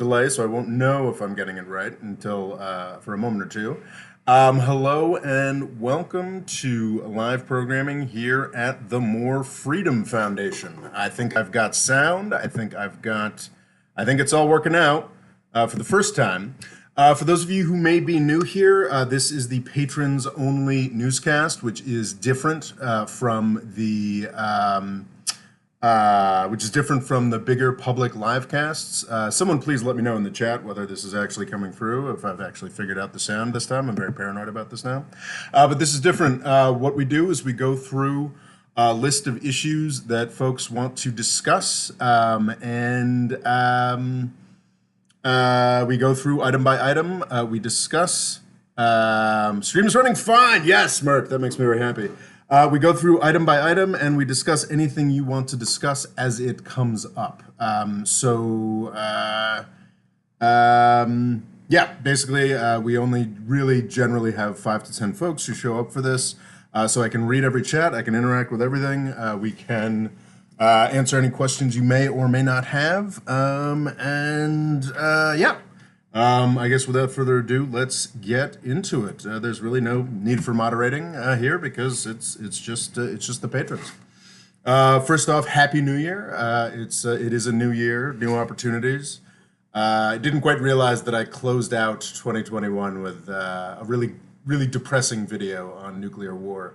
delay, so I won't know if I'm getting it right until for a moment or two. Hello and welcome to live programming here at the More Freedom Foundation. I think I've got sound. I think it's all working out for the first time. For those of you who may be new here, this is the patrons only newscast, which is different from the bigger public live casts. Someone please let me know in the chat whether this is actually coming through, if I've actually figured out the sound this time. I'm very paranoid about this now. But this is different. What we do is we go through a list of issues that folks want to discuss, and we go through item by item. We discuss. Stream is running fine. Yes, Merc, that makes me very happy. We go through item by item and we discuss anything you want to discuss as it comes up. Yeah, basically, we only really generally have 5 to 10 folks who show up for this. So I can read every chat, I can interact with everything, we can answer any questions you may or may not have. I guess without further ado, let's get into it. There's really no need for moderating here because it's just the patrons. First off, Happy New Year! It is a new year, new opportunities. I didn't quite realize that I closed out 2021 with a really depressing video on nuclear war.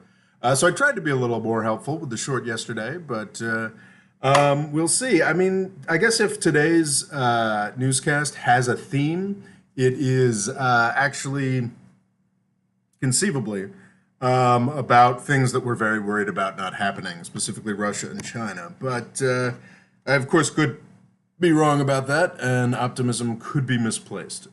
So I tried to be a little more helpful with the short yesterday, but. We'll see. I mean, I guess if today's newscast has a theme, it is actually conceivably about things that we're very worried about not happening, specifically Russia and China. But I, of course, could be wrong about that, and optimism could be misplaced.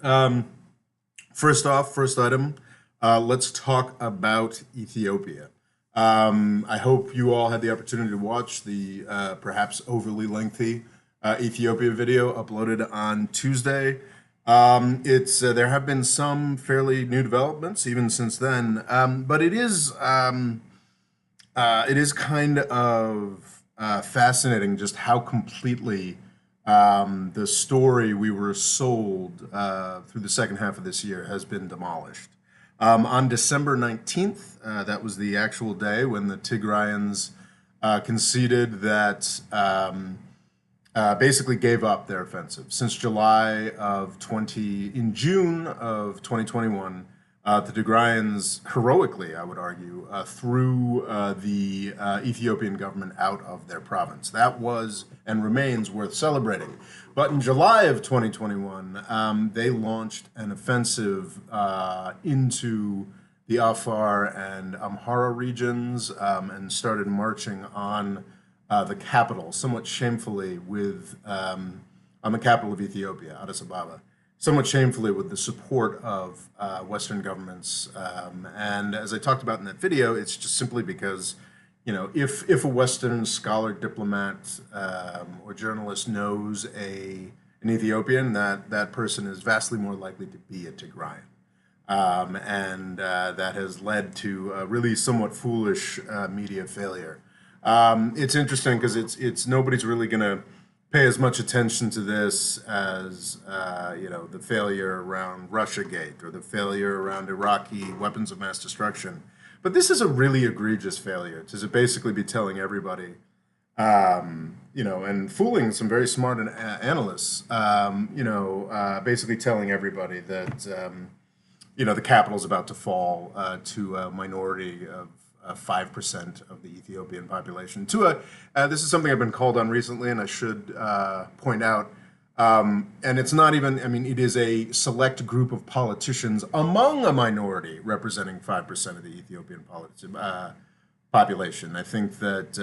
First item, let's talk about Ethiopia. I hope you all had the opportunity to watch the perhaps overly lengthy Ethiopia video uploaded on Tuesday. There have been some fairly new developments even since then, but it is kind of fascinating just how completely the story we were sold through the second half of this year has been demolished. On December 19th, that was the actual day when the Tigrayans conceded that basically gave up their offensive. Since in June of 2021, the Tigrayans heroically, I would argue, threw the Ethiopian government out of their province. That was and remains worth celebrating. But in July of 2021, they launched an offensive into the Afar and Amhara regions and started marching on the capital, somewhat shamefully on the capital of Ethiopia, Addis Ababa, somewhat shamefully with the support of Western governments. And as I talked about in that video, it's just simply because if a Western scholar, diplomat, or journalist knows an Ethiopian, that person is vastly more likely to be a Tigrayan. That has led to a really somewhat foolish media failure. It's interesting because it's nobody's really going to pay as much attention to this as the failure around Russiagate or the failure around Iraqi weapons of mass destruction. But this is a really egregious failure to basically be telling everybody, and fooling some very smart analysts, basically telling everybody that, the capital's about to fall to a minority of 5% of the Ethiopian population. This is something I've been called on recently, and I should point out. And it's not even, it is a select group of politicians among a minority representing 5% of the Ethiopian population. I think that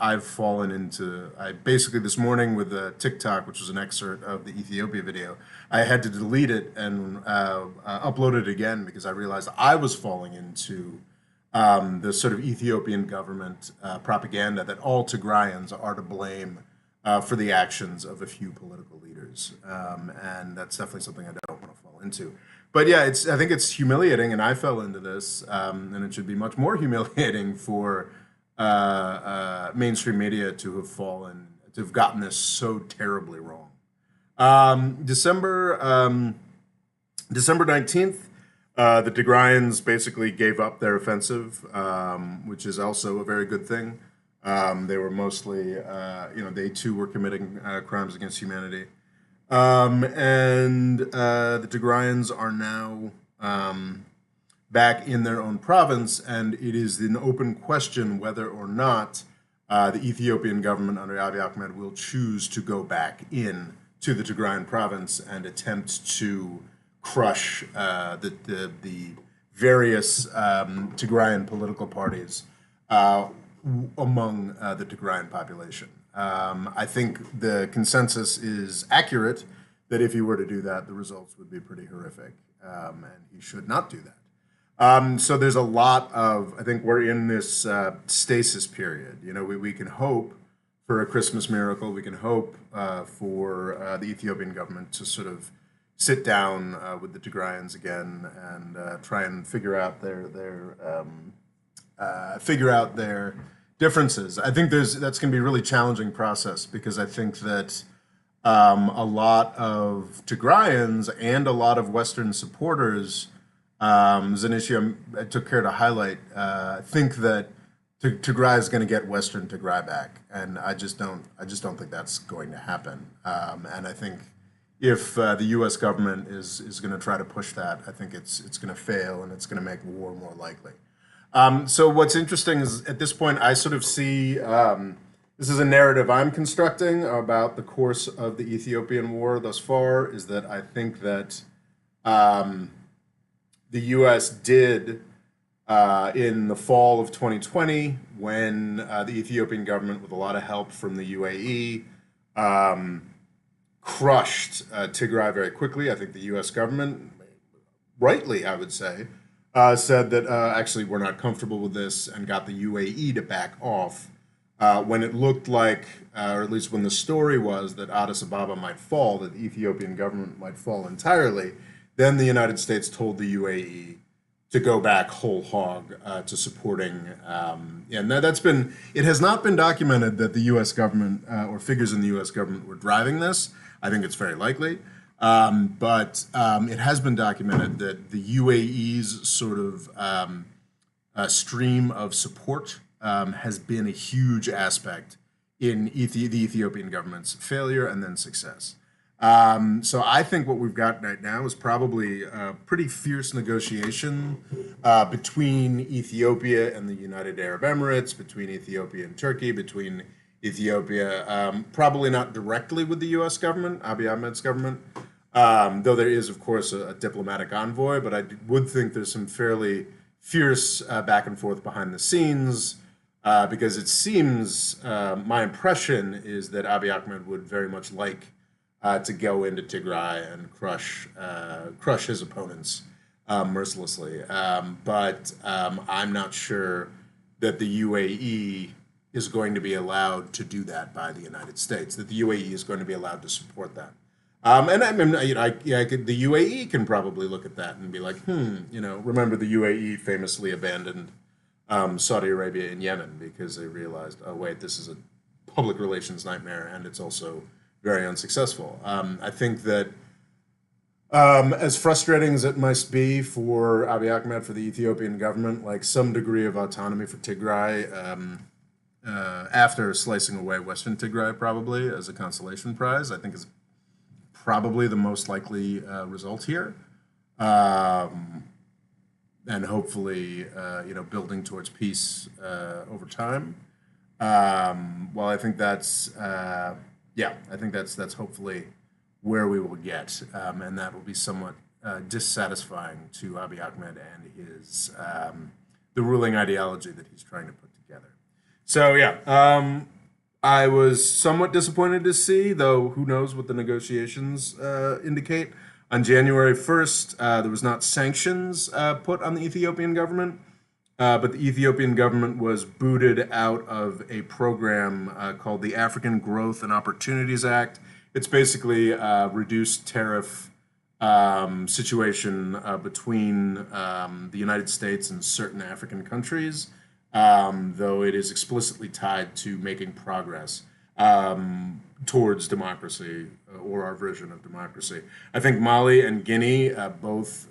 I've fallen into, basically this morning with TikTok, which was an excerpt of the Ethiopia video, I had to delete it and upload it again because I realized I was falling into the sort of Ethiopian government propaganda that all Tigrayans are to blame for the actions of a few political leaders. And that's definitely something I don't want to fall into. But yeah, I think it's humiliating, and I fell into this, and it should be much more humiliating for mainstream media to have gotten this so terribly wrong. December December 19th, the Tigrayans basically gave up their offensive, which is also a very good thing. They were mostly, they too were committing crimes against humanity. And the Tigrayans are now back in their own province, and it is an open question whether or not the Ethiopian government under Abiy Ahmed will choose to go back in to the Tigrayan province and attempt to crush the various Tigrayan political parties among the Tigrayan population. I think the consensus is accurate that if he were to do that, the results would be pretty horrific, and he should not do that. So there's a lot of, I think we're in this stasis period. We can hope for a Christmas miracle. We can hope for the Ethiopian government to sort of sit down with the Tigrayans again and try and figure out their differences. I think that's going to be a really challenging process because I think that a lot of Tigrayans and a lot of Western supporters, is an issue I took care to highlight, think that Tigray is going to get Western Tigray back, and I just don't think that's going to happen. And I think if the U.S. government is going to try to push that, I think it's going to fail and it's going to make war more likely. So what's interesting is at this point I sort of see this is a narrative I'm constructing about the course of the Ethiopian war thus far. Is that I think that the U.S. did in the fall of 2020 when the Ethiopian government, with a lot of help from the UAE, crushed Tigray very quickly. I think the U.S. government, rightly, I would say, said that actually we're not comfortable with this and got the UAE to back off when it looked like, or at least when the story was that Addis Ababa might fall, that the Ethiopian government might fall entirely. Then the United States told the UAE to go back whole hog to supporting. And it has not been documented that the U.S. government or figures in the U.S. government were driving this. I think it's very likely. But it has been documented that the UAE's sort of stream of support has been a huge aspect in the Ethiopian government's failure and then success. So I think what we've got right now is probably a pretty fierce negotiation between Ethiopia and the United Arab Emirates, between Ethiopia and Turkey, between Ethiopia, probably not directly with the U.S. government, Abiy Ahmed's government, though there is, of course, a diplomatic envoy, but I would think there's some fairly fierce back and forth behind the scenes, because it seems, my impression is that Abiy Ahmed would very much like to go into Tigray and crush his opponents mercilessly. But I'm not sure that the UAE is going to be allowed to do that by the United States, that the UAE is going to be allowed to support that. And I mean, the UAE can probably look at that and be like, remember the UAE famously abandoned Saudi Arabia in Yemen because they realized, oh, wait, this is a public relations nightmare and it's also very unsuccessful. I think that as frustrating as it must be for Abiy Ahmed, for the Ethiopian government, like some degree of autonomy for Tigray, after slicing away Western Tigray probably as a consolation prize, I think is probably the most likely result here. And hopefully, building towards peace over time. Well, I think that's that's hopefully where we will get, and that will be somewhat dissatisfying to Abiy Ahmed and his the ruling ideology that he's trying to put together. So I was somewhat disappointed to see, though who knows what the negotiations indicate. On January 1st, there was not sanctions put on the Ethiopian government, but the Ethiopian government was booted out of a program called the African Growth and Opportunities Act. It's basically a reduced tariff situation between the United States and certain African countries, though it is explicitly tied to making progress. towards democracy or our version of democracy. I think Mali and Guinea, both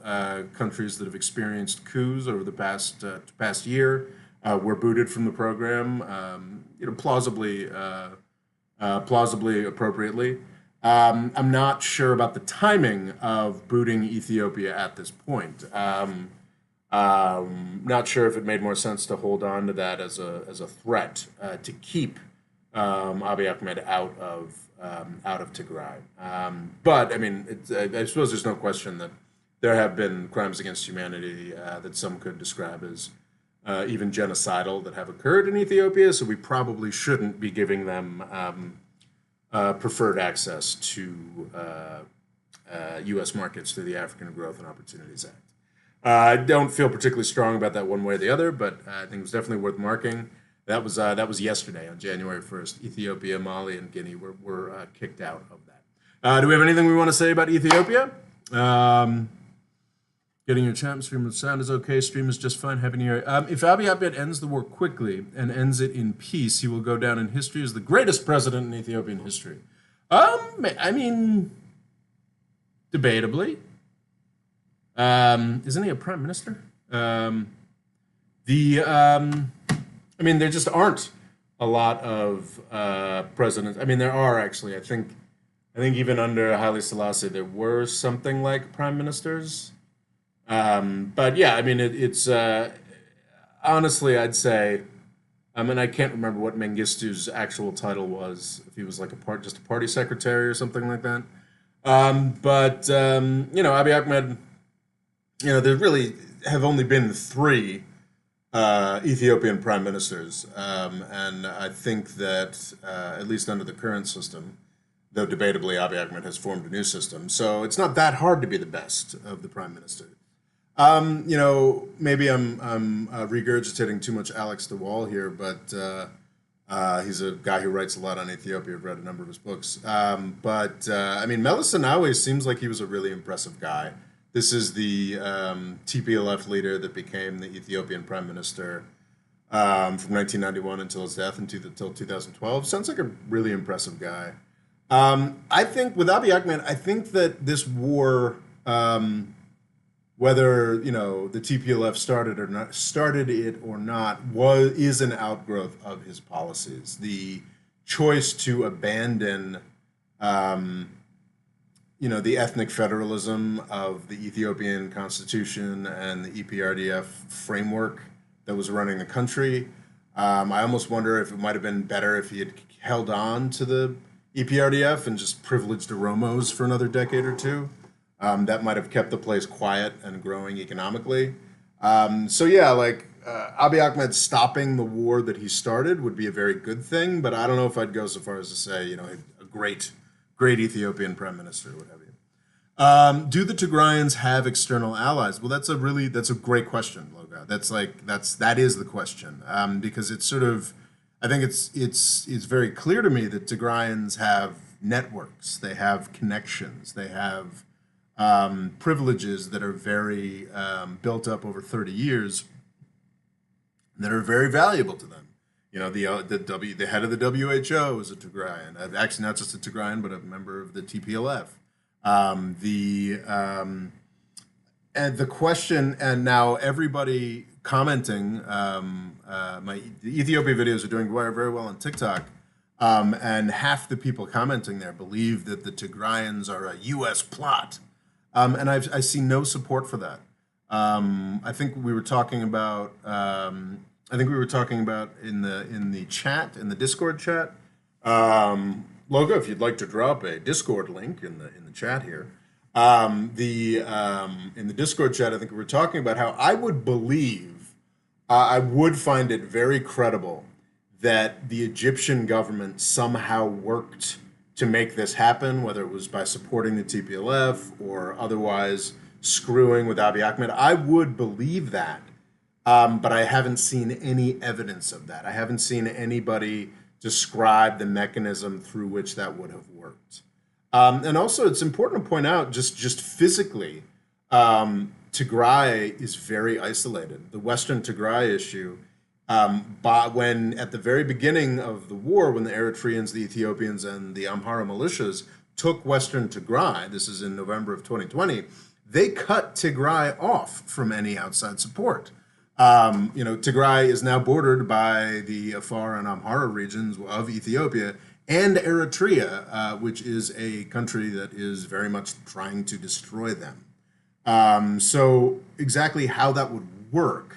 countries that have experienced coups over the past year, were booted from the program, plausibly, appropriately. I'm not sure about the timing of booting Ethiopia at this point. Not sure if it made more sense to hold on to that as a threat to keep Abiy Ahmed out of Tigray. But I mean, I suppose there's no question that there have been crimes against humanity that some could describe as even genocidal that have occurred in Ethiopia. So we probably shouldn't be giving them preferred access to U.S. markets through the African Growth and Opportunities Act. I don't feel particularly strong about that one way or the other, but I think it was definitely worth marking. That was yesterday on January 1st. Ethiopia, Mali, and Guinea were kicked out of that. Do we have anything we want to say about Ethiopia? Getting your chat stream with sound is okay. Stream is just fine. Happy New Year. If Abiy Ahmed ends the war quickly and ends it in peace, he will go down in history as the greatest president in Ethiopian history. I mean, debatably. Isn't he a prime minister? I mean, there just aren't a lot of presidents. I mean, there are actually. I think even under Haile Selassie, there were something like prime ministers. But yeah, I mean, it's honestly, I'd say. I mean, I can't remember what Mengistu's actual title was. If he was like just a party secretary or something like that. But Abiy Ahmed. There really have only been three Ethiopian prime ministers, and I think that at least under the current system, though debatably Abiy Ahmed has formed a new system, so it's not that hard to be the best of the prime minister. Maybe I'm regurgitating too much Alex de Waal here, but he's a guy who writes a lot on Ethiopia. I've read a number of his books. I mean, Meles Zenawi seems like he was a really impressive guy. This is the TPLF leader that became the Ethiopian prime minister from 1991 until his death until 2012. Sounds like a really impressive guy. I think with Abiy Ahmed, I think that this war, whether the TPLF started it or not, is an outgrowth of his policies. The choice to abandon the ethnic federalism of the Ethiopian constitution and the EPRDF framework that was running the country. I almost wonder if it might have been better if he had held on to the EPRDF and just privileged the Oromos for another decade or two. That might have kept the place quiet and growing economically. Abiy Ahmed stopping the war that he started would be a very good thing, but I don't know if I'd go so far as to say, a great Ethiopian prime minister, what have you. Do the Tigrayans have external allies? Well, that's a great question, Loga. That is the question, because it's sort of, I think it's very clear to me that Tigrayans have networks, they have connections, they have privileges that are very built up over 30 years that are very valuable to them. The head of the WHO is a Tigrayan. Actually, not just a Tigrayan, but a member of the TPLF. And the question, and now everybody commenting, the Ethiopia videos are doing very, very well on TikTok, and half the people commenting there believe that the Tigrayans are a U.S. plot, and I see no support for that. I think we were talking about. In the chat, in the Discord chat. Logo, if you'd like to drop a Discord link in the chat here. In the Discord chat, I think we were talking about how I would find it very credible that the Egyptian government somehow worked to make this happen, whether it was by supporting the TPLF or otherwise screwing with Abiy Ahmed. I would believe that. But I haven't seen any evidence of that. I haven't seen anybody describe the mechanism through which that would have worked. And also, it's important to point out, just physically, Tigray is very isolated. The Western Tigray issue But when at the very beginning of the war, when the Eritreans, the Ethiopians, and the Amhara militias took Western Tigray, this is in November of 2020, they cut Tigray off from any outside support. Tigray is now bordered by the Afar and Amhara regions of Ethiopia and Eritrea, which is a country that is very much trying to destroy them. So exactly how that would work,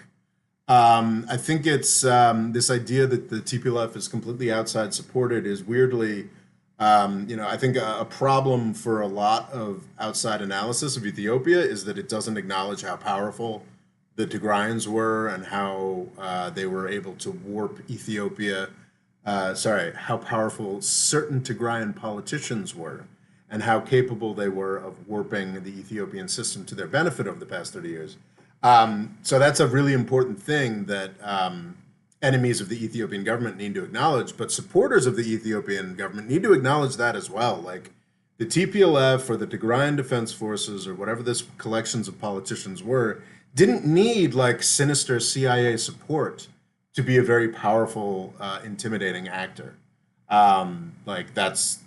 I think it's this idea that the TPLF is completely outside supported is weirdly, I think a problem for a lot of outside analysis of Ethiopia is that it doesn't acknowledge how powerful the Tigrayans were and how they were able to warp Ethiopia. How powerful certain Tigrayan politicians were and how capable they were of warping the Ethiopian system to their benefit over the past 30 years. So that's a really important thing that enemies of the Ethiopian government need to acknowledge, but supporters of the Ethiopian government need to acknowledge that as well. Like the TPLF or the Tigrayan Defense Forces or whatever this collections of politicians were, didn't need like sinister CIA support to be a very powerful, intimidating actor.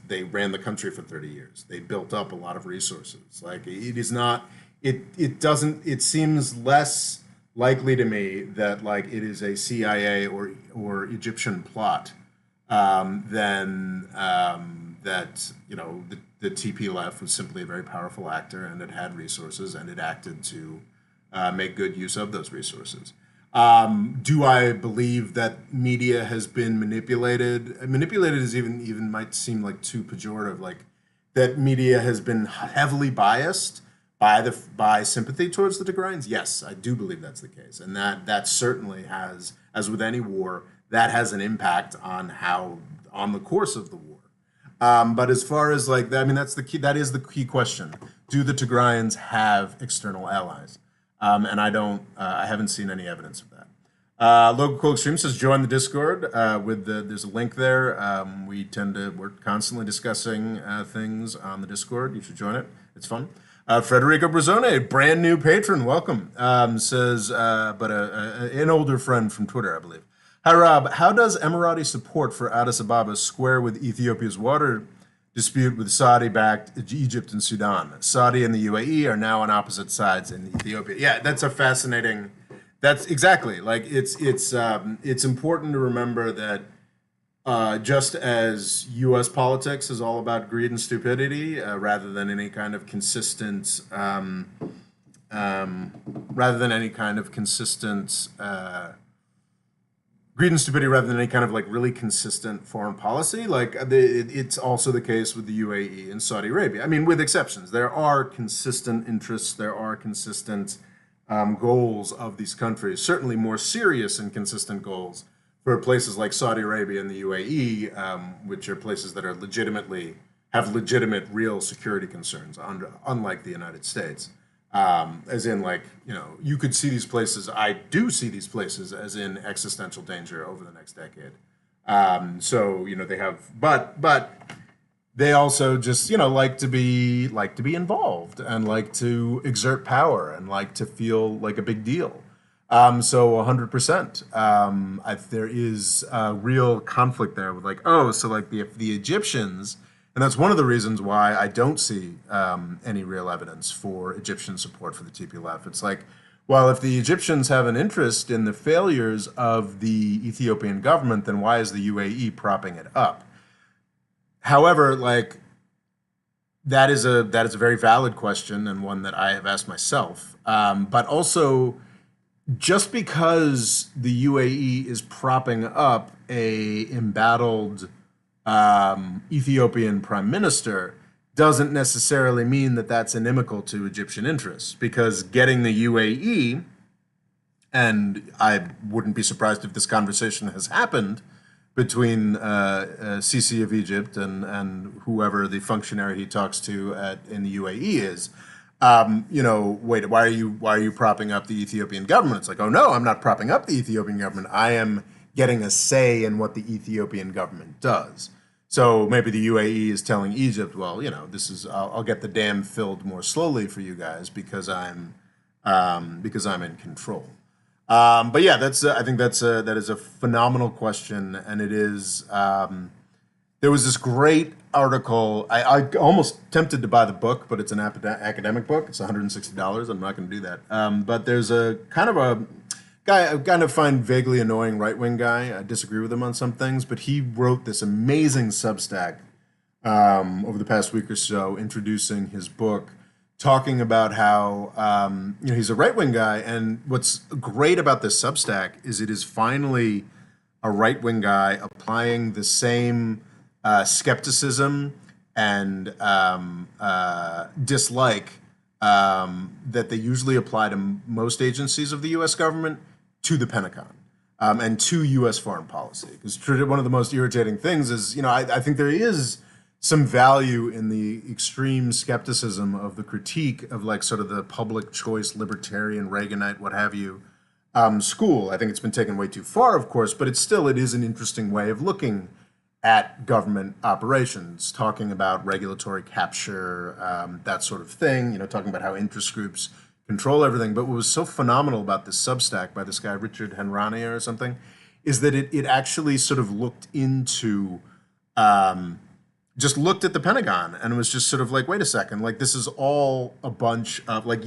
They ran the country for 30 years. They built up a lot of resources. Like it is not, it seems less likely to me that like it is a CIA or Egyptian plot than that, the TPLF was simply a very powerful actor and it had resources and it acted to make good use of those resources. Do I believe that media has been manipulated? Manipulated is even might seem like too pejorative. Like that media has been heavily biased by sympathy towards the Tigrayans. Yes, I do believe that's the case, and that certainly has, as with any war, that has an impact on the course of the war. But as far as like that, I mean, that's the key. That is the key question. Do the Tigrayans have external allies? And I haven't seen any evidence of that. Local Cold Stream says join the Discord there's a link there. We're constantly discussing things on the Discord. You should join it. It's fun. Federico Brazzone, brand new patron, welcome. Says, but an older friend from Twitter, I believe. Hi Rob, how does Emirati support for Addis Ababa square with Ethiopia's water dispute with Saudi-backed Egypt and Sudan? Saudi and the UAE are now on opposite sides in Ethiopia. Yeah, that's a fascinating. That's exactly like it's important to remember that just as U.S. politics is all about greed and stupidity, rather than any kind of consistent, greed and stupidity rather than any kind of like really consistent foreign policy. Like it's also the case with the UAE and Saudi Arabia. I mean, with exceptions, there are consistent interests, there are consistent goals of these countries. Certainly more serious and consistent goals for places like Saudi Arabia and the UAE, which are places that are have legitimate real security concerns, unlike the United States. As in, like, you could see these places, I do see these places as in existential danger over the next decade. They have, but they also just, like to be involved and like to exert power and like to feel like a big deal. So 100%. There is a real conflict there with like, the Egyptians. And that's one of the reasons why I don't see any real evidence for Egyptian support for the TPLF. It's like, well, if the Egyptians have an interest in the failures of the Ethiopian government, then why is the UAE propping it up? However, like that is a very valid question and one that I have asked myself. But also, just because the UAE is propping up a embattled Ethiopian prime minister doesn't necessarily mean that that's inimical to Egyptian interests, because getting the UAE, and I wouldn't be surprised if this conversation has happened between Sisi of Egypt and whoever the functionary he talks to in the UAE is, wait, why are you propping up the Ethiopian government? It's like, oh no, I'm not propping up the Ethiopian government. I am getting a say in what the Ethiopian government does. So maybe the UAE is telling Egypt, well, I'll get the dam filled more slowly for you guys because I'm in control. But yeah, I think that is a phenomenal question, and it is. There was this great article. I almost tempted to buy the book, but it's an academic book. It's $160. I'm not going to do that. But there's a kind of a guy I kind of find vaguely annoying right wing guy. I disagree with him on some things, but he wrote this amazing Substack over the past week or so, introducing his book, talking about how he's a right wing guy, and what's great about this Substack is it is finally a right wing guy applying the same skepticism and dislike that they usually apply to most agencies of the U.S. government to the Pentagon. And to U.S. foreign policy. Because one of the most irritating things is, I think there is some value in the extreme skepticism of the critique of like sort of the public choice, libertarian, Reaganite, what have you, school. I think it's been taken way too far, of course, but it is an interesting way of looking at government operations, talking about regulatory capture, that sort of thing, talking about how interest groups control everything. But what was so phenomenal about this Substack by this guy, Richard Henrania or something, is that it actually sort of looked into, just looked at the Pentagon and was just sort of like, wait a second, like this is all a bunch of, like,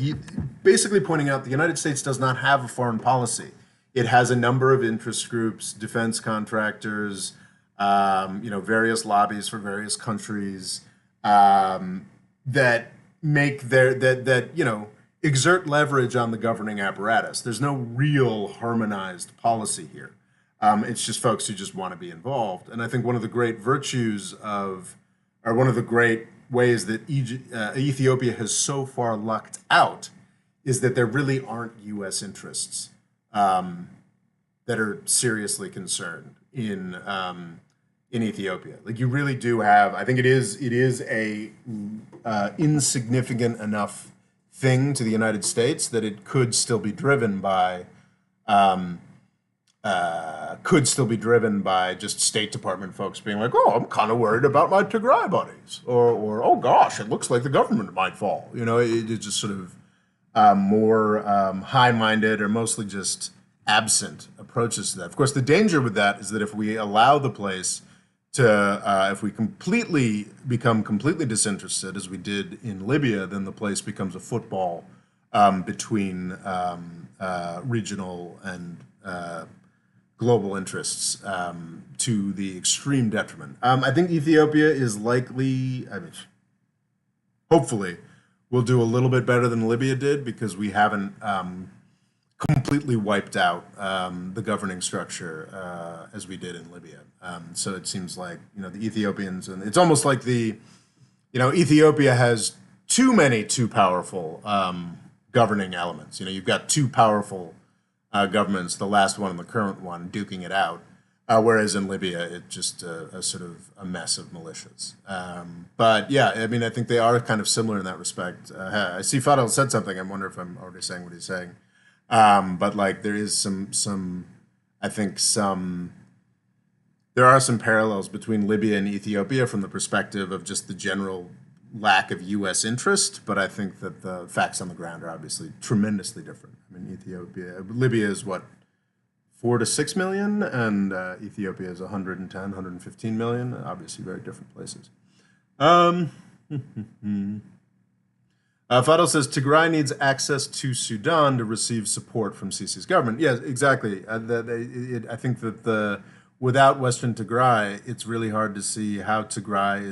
basically pointing out the United States does not have a foreign policy. It has a number of interest groups, defense contractors, various lobbies for various countries that make exert leverage on the governing apparatus. There's no real harmonized policy here. It's just folks who just want to be involved. And I think one of the great virtues or one of the great ways that Ethiopia has so far lucked out is that there really aren't U.S. interests that are seriously concerned in Ethiopia. Like you really do have. I think it is a insignificant enough thing to the United States that it could still be driven by just State Department folks being like, oh, I'm kind of worried about my Tigray buddies, or oh gosh, it looks like the government might fall. It's just sort of more high-minded or mostly just absent approaches to that. Of course, the danger with that is that if we allow the place to, if we become completely disinterested, as we did in Libya, then the place becomes a football between regional and global interests to the extreme detriment. I think Ethiopia is likely, hopefully, will do a little bit better than Libya did because we haven't completely wiped out the governing structure as we did in Libya. So it seems like the Ethiopians, and it's almost like Ethiopia has too powerful governing elements. You've got two powerful governments, the last one and the current one, duking it out. Whereas in Libya, it's just a sort of a mess of militias. But yeah, I think they are kind of similar in that respect. I see Fadel said something. I wonder if I'm already saying what he's saying. But like there is there are some parallels between Libya and Ethiopia from the perspective of just the general lack of U.S. interest, but I think that the facts on the ground are obviously tremendously different. Libya is what, 4 to 6 million, and Ethiopia is 110, 115 million, obviously very different places. Fadel says Tigray needs access to Sudan to receive support from Sisi's government. Yes, exactly. I think that without Western Tigray, it's really hard to see how Tigray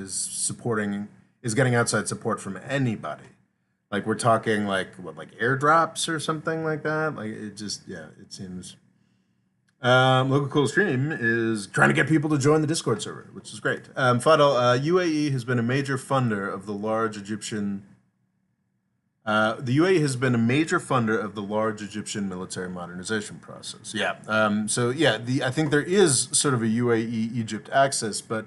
is getting outside support from anybody. Like we're talking like airdrops or something like that. Like it seems. Local Cool Stream is trying to get people to join the Discord server, which is great. Fadel, UAE has been a major funder of the large Egyptian. The UAE has been a major funder of the large Egyptian military modernization process. Yeah. I think there is sort of a UAE-Egypt axis, but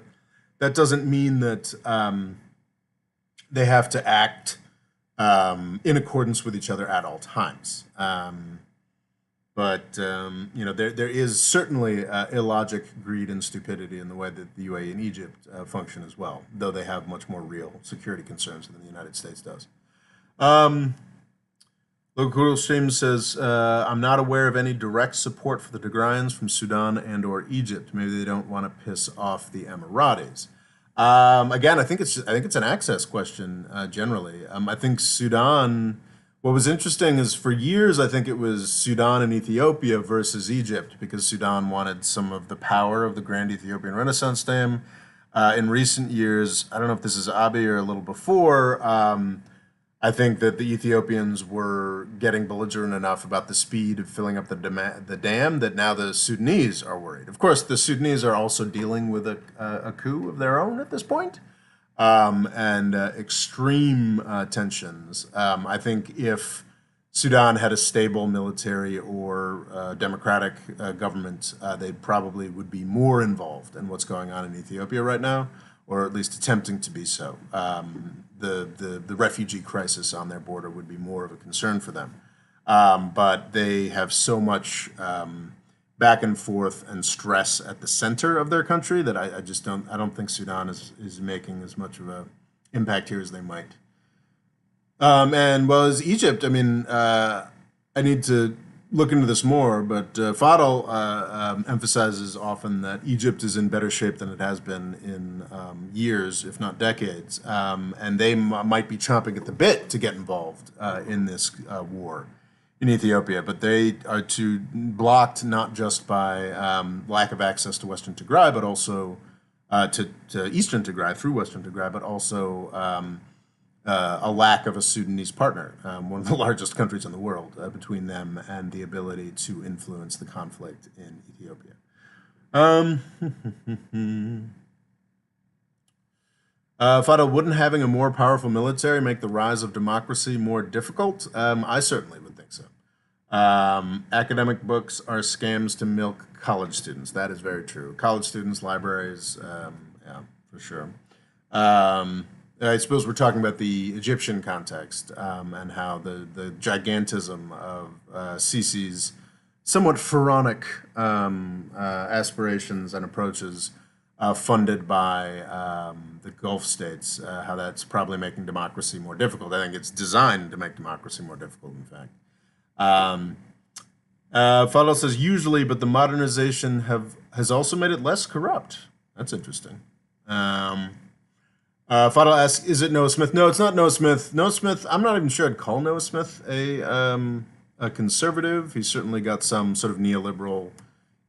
that doesn't mean that they have to act in accordance with each other at all times. But there is certainly illogic, greed, and stupidity in the way that the UAE and Egypt function as well, though they have much more real security concerns than the United States does. Local Stream says, I'm not aware of any direct support for the Tigrayans from Sudan and or Egypt. Maybe they don't want to piss off the Emiratis. Again, I think it's an access question generally. I think Sudan. What was interesting is for years I think it was Sudan and Ethiopia versus Egypt because Sudan wanted some of the power of the Grand Ethiopian Renaissance Dam. In recent years, I don't know if this is Abiy or a little before. I think that the Ethiopians were getting belligerent enough about the speed of filling up the dam that now the Sudanese are worried. Of course, the Sudanese are also dealing with a coup of their own at this point, and extreme tensions. I think if Sudan had a stable military or democratic government, they probably would be more involved in what's going on in Ethiopia right now, or at least attempting to be so. The refugee crisis on their border would be more of a concern for them. But they have so much back and forth and stress at the center of their country that I just I don't think Sudan is making as much of a impact here as they might. And well, as Egypt, I mean, I need to look into this more, but Fadl emphasizes often that Egypt is in better shape than it has been in years, if not decades, and they might be chomping at the bit to get involved in this war in Ethiopia, but they are blocked not just by lack of access to Western Tigray, but also to Eastern Tigray through Western Tigray, but also a lack of a Sudanese partner, one of the largest countries in the world, between them and the ability to influence the conflict in Ethiopia. Fado, wouldn't having a more powerful military make the rise of democracy more difficult? I certainly would think so. Academic books are scams to milk college students. That is very true. College students, libraries, yeah, for sure. I suppose we're talking about the Egyptian context and how the gigantism of Sisi's somewhat pharaonic aspirations and approaches funded by the Gulf states, how that's probably making democracy more difficult. I think it's designed to make democracy more difficult, in fact. Fadl says usually, but the modernization has also made it less corrupt. That's interesting. Fadl asks, "Is it Noah Smith?" No, it's not Noah Smith. Noah Smith. I'm not even sure I'd call Noah Smith a conservative. He's certainly got some sort of neoliberal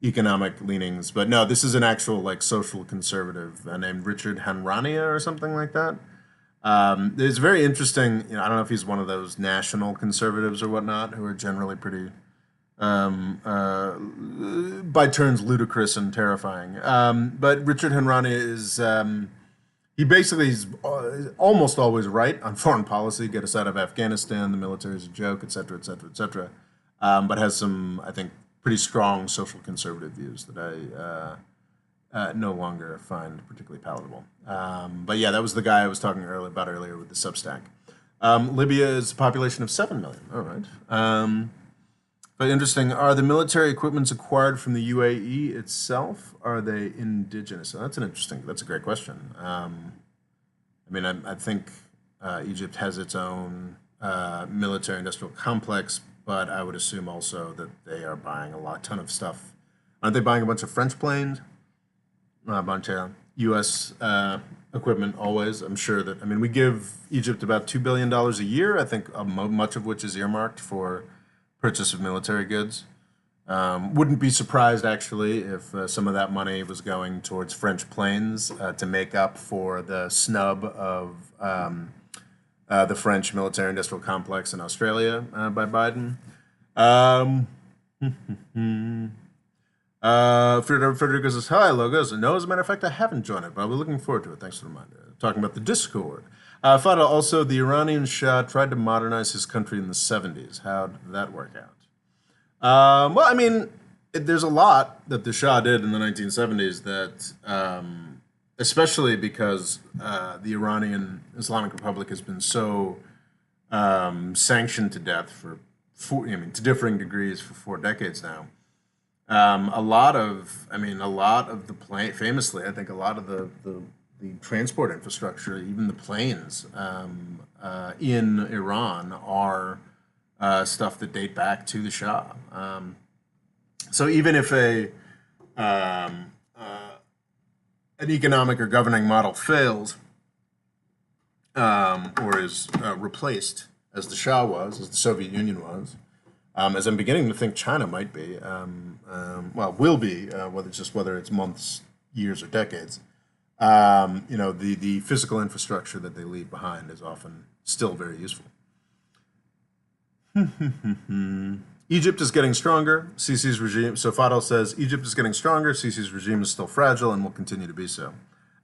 economic leanings, but no, this is an actual like social conservative named Richard Hanrania or something like that. It's very interesting. You know, I don't know if he's one of those national conservatives or whatnot who are generally pretty, by turns, ludicrous and terrifying. But Richard Hanrania is. He basically is almost always right on foreign policy. Get us out of Afghanistan. The military is a joke, et cetera, et cetera, et cetera. But has some, I think, pretty strong social conservative views that I no longer find particularly palatable. But yeah, that was the guy I was talking about earlier with the Substack. Libya is a population of 7 million. All right. But interesting, are the military equipments acquired from the UAE itself? Are they indigenous? So that's a great question. I mean, I think Egypt has its own military industrial complex, but I would assume also that they are buying a ton of stuff. Aren't they buying a bunch of French planes? A bunch of U.S. Equipment always. I'm sure that, I mean, we give Egypt about $2 billion a year, I think much of which is earmarked for purchase of military goods. Wouldn't be surprised actually if some of that money was going towards French planes to make up for the snub of the French military-industrial complex in Australia by Biden. Frederico says, "Hi, Logos." No, as a matter of fact, I haven't joined it, but I'll be looking forward to it. Thanks for the reminder. Talking about the Discord. Fada, also, the Iranian Shah tried to modernize his country in the 70s. How did that work out? Well, I mean, there's a lot that the Shah did in the 1970s that, especially because the Iranian Islamic Republic has been so sanctioned to death to differing degrees for 4 decades now. A lot of famously, I think a lot of the transport infrastructure, even the planes in Iran, are stuff that date back to the Shah. So even if um, an economic or governing model fails, or is replaced, as the Shah was, as the Soviet Union was, as I'm beginning to think China might be, will be, whether it's months, years, or decades. The physical infrastructure that they leave behind is often still very useful. Egypt is getting stronger. Sisi's regime. So Fadel says Egypt is getting stronger. Sisi's regime is still fragile and will continue to be so.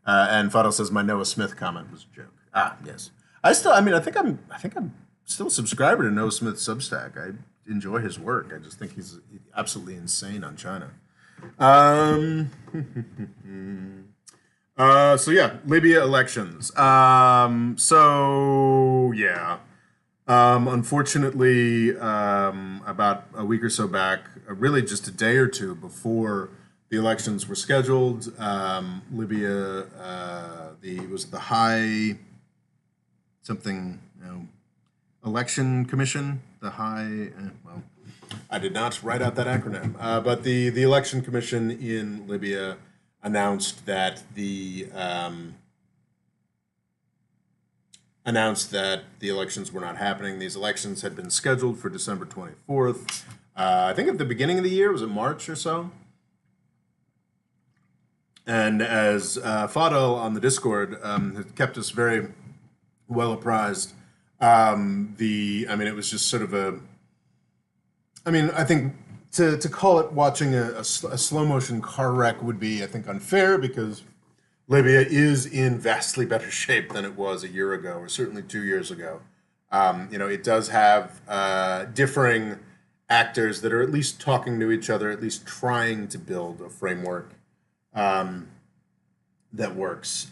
And Fadel says my Noah Smith comment was a joke. Ah, yes. I think I'm still a subscriber to Noah Smith's Substack. I enjoy his work. I just think he's absolutely insane on China. So yeah, Libya elections. Unfortunately, about a week or so back, really just a day or two before the elections were scheduled, Libya, the High something, Election Commission, the High. I did not write out that acronym, but the Election Commission in Libya announced that the elections were not happening. These elections had been scheduled for December 24th. I think at the beginning of the year, was it March or so? And as Fadel on the Discord had kept us very well apprised, it was just sort of I think to call it watching a slow motion car wreck would be, I think, unfair, because Libya is in vastly better shape than it was a year ago, or certainly 2 years ago. It does have differing actors that are at least talking to each other, at least trying to build a framework that works.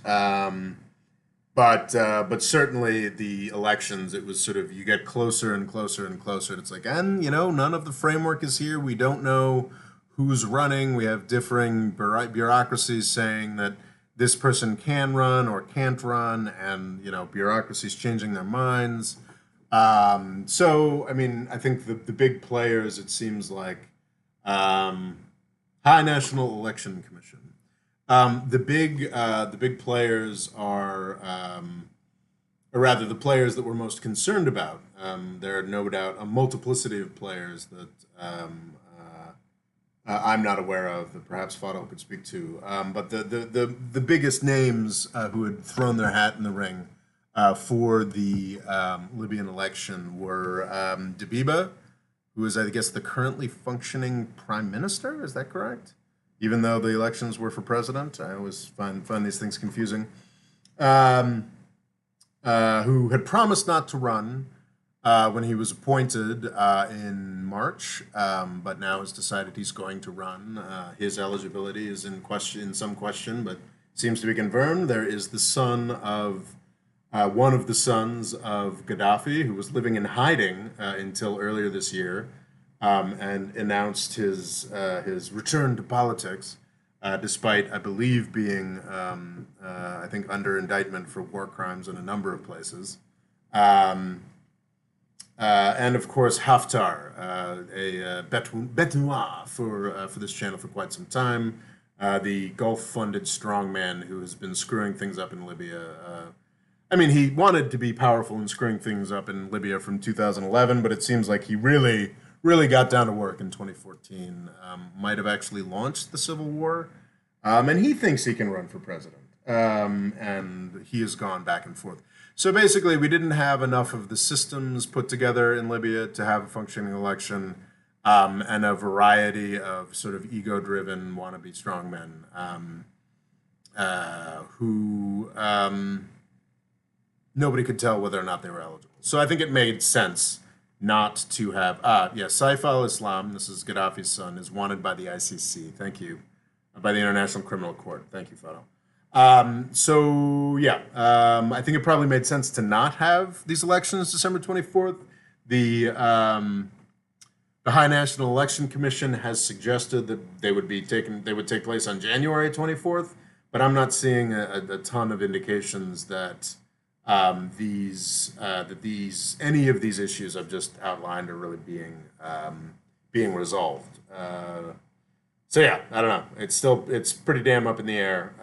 But certainly the elections, it was sort of, you get closer and closer and closer. And it's like, none of the framework is here. We don't know who's running. We have differing bureaucracies saying that this person can run or can't run, and bureaucracies changing their minds. I think the big players, it seems like, High National Election Commission. The big players are, or rather, the players that we're most concerned about. There are no doubt a multiplicity of players that I'm not aware of, that perhaps Fadel could speak to. But the biggest names who had thrown their hat in the ring for the Libyan election were Dabiba, who is, I guess, the currently functioning prime minister. Is that correct? Even though the elections were for president, I always find these things confusing. Who had promised not to run when he was appointed in March, but now has decided he's going to run. His eligibility is in some question, but seems to be confirmed. There is the son of one of the sons of Gaddafi, who was living in hiding until earlier this year, and announced his return to politics, despite, I believe, being I think under indictment for war crimes in a number of places. And of course Haftar, a bête noire for this channel for quite some time, the Gulf-funded strongman who has been screwing things up in Libya. He wanted to be powerful in screwing things up in Libya from 2011, but it seems like he really got down to work in 2014. Might have actually launched the civil war, and he thinks he can run for president. And he has gone back and forth. So basically, we didn't have enough of the systems put together in Libya to have a functioning election, and a variety of sort of ego-driven wannabe strongmen who nobody could tell whether or not they were eligible. So I think it made sense not to have... Saif al-Islam, this is Gaddafi's son, is wanted by the ICC. Thank you. By the International Criminal Court. Thank you, Fadel. I think it probably made sense to not have these elections December 24th. The High National Election Commission has suggested that they would take place on January 24th, but I'm not seeing a ton of indications that these any of these issues I've just outlined are really being resolved. So yeah, I don't know. It's pretty damn up in the air,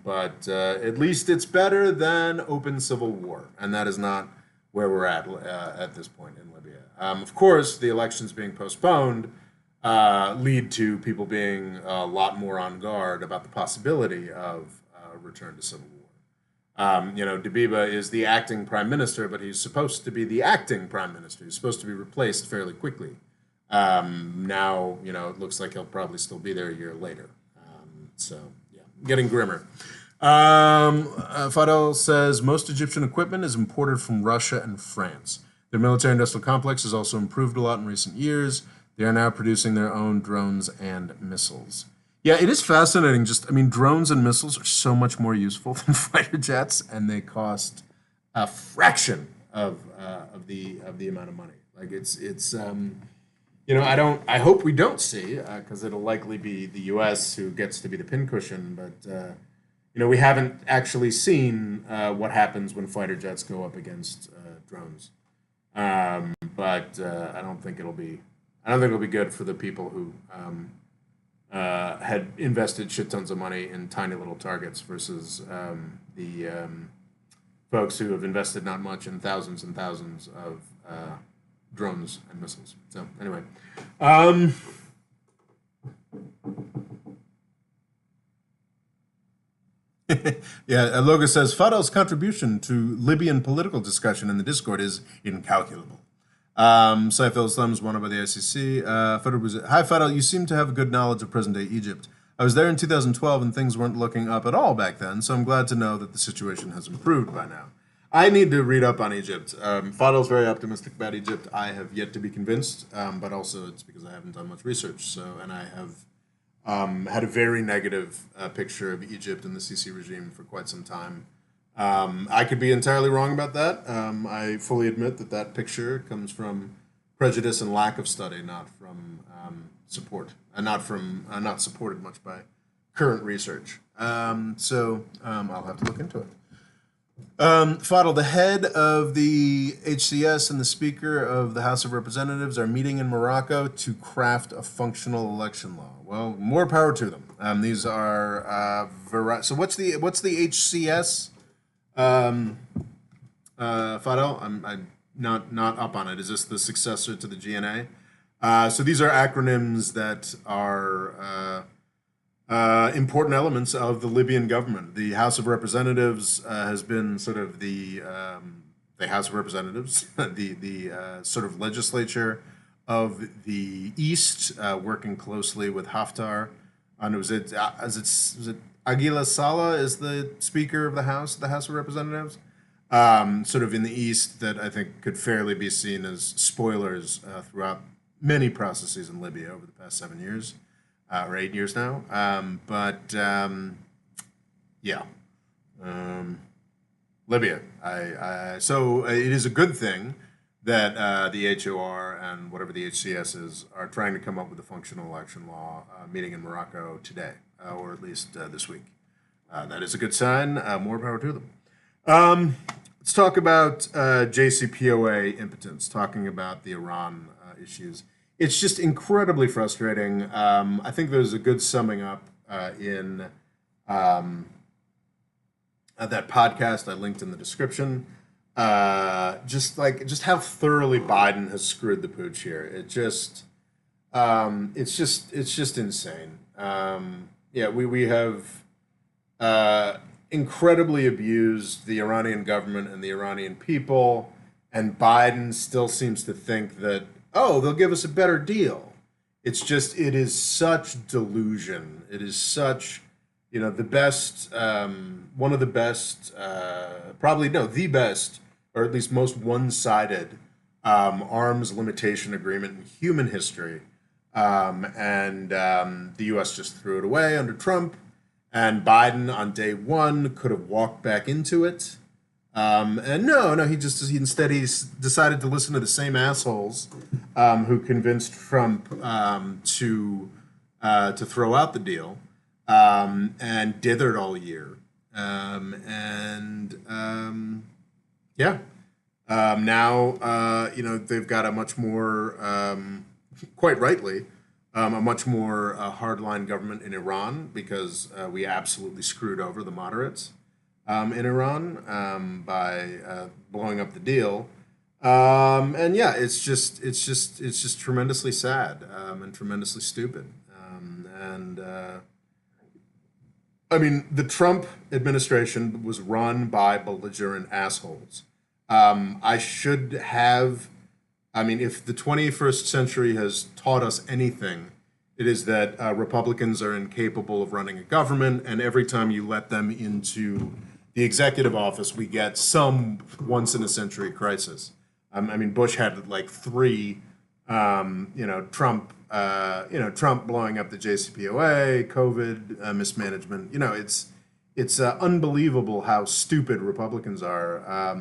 but at least it's better than open civil war, and that is not where we're at this point in Libya. Of course, the elections being postponed lead to people being a lot more on guard about the possibility of return to civil war. Dabiba is the acting prime minister, but he's supposed to be the acting prime minister. He's supposed to be replaced fairly quickly. Now, it looks like he'll probably still be there a year later. So, yeah, getting grimmer. Fadel says most Egyptian equipment is imported from Russia and France. Their military-industrial complex has also improved a lot in recent years. They are now producing their own drones and missiles. Yeah, it is fascinating. Drones and missiles are so much more useful than fighter jets, and they cost a fraction of the amount of money. Like I hope we don't see, because it'll likely be the U.S. who gets to be the pincushion. But we haven't actually seen what happens when fighter jets go up against drones. But I don't think it'll be. I don't think it'll be good for the people who had invested shit tons of money in tiny little targets versus the folks who have invested not much in thousands and thousands of drones and missiles. So anyway, yeah, Loga says Fadel's contribution to Libyan political discussion in the Discord is incalculable. Saif al-Islam is one by the ICC. Hi, Fadel. You seem to have a good knowledge of present-day Egypt. I was there in 2012, and things weren't looking up at all back then, so I'm glad to know that the situation has improved by now. I need to read up on Egypt. Fadel's very optimistic about Egypt. I have yet to be convinced, but also it's because I haven't done much research. And I have had a very negative picture of Egypt and the Sisi regime for quite some time. I could be entirely wrong about that. I fully admit that picture comes from prejudice and lack of study, not from support, and not supported much by current research. I'll have to look into it. Fadel, the head of the HCS and the Speaker of the House of Representatives are meeting in Morocco to craft a functional election law. Well, more power to them. These are so what's the HCS? Fadel, I'm not up on it. Is this the successor to the GNA? So these are acronyms that are important elements of the Libyan government. The House of Representatives has been sort of the House of Representatives, the sort of legislature of the East, working closely with Haftar. And was it Aguila Saleh is the Speaker of the House of Representatives, sort of in the East, that I think could fairly be seen as spoilers throughout many processes in Libya over the past 7 years, or 8 years now. Libya. So it is a good thing that the HOR and whatever the HCS is are trying to come up with a functional election law, meeting in Morocco today, or at least this week. That is a good sign. More power to them. Let's talk about JCPOA impotence, talking about the Iran issues. It's just incredibly frustrating. I think there's a good summing up in that podcast I linked in the description. Just how thoroughly Biden has screwed the pooch here. It's just insane. We have incredibly abused the Iranian government and the Iranian people, and Biden still seems to think that, they'll give us a better deal. It is such delusion. It is such, the best, one of the best, the best, or at least most one-sided arms limitation agreement in human history. The U.S. just threw it away under Trump, and Biden on day one could have walked back into it. He decided to listen to the same assholes who convinced Trump to throw out the deal, and dithered all year. Yeah. Now, they've got a much more, quite rightly, a much more hardline government in Iran because we absolutely screwed over the moderates in Iran by blowing up the deal. And yeah, it's just tremendously sad and tremendously stupid. And I mean, the Trump administration was run by belligerent assholes. I should have, I mean, if the 21st century has taught us anything, it is that Republicans are incapable of running a government, and every time you let them into the executive office, we get some once in a century crisis. I mean, Bush had like three, Trump blowing up the JCPOA, COVID mismanagement. It's unbelievable how stupid Republicans are.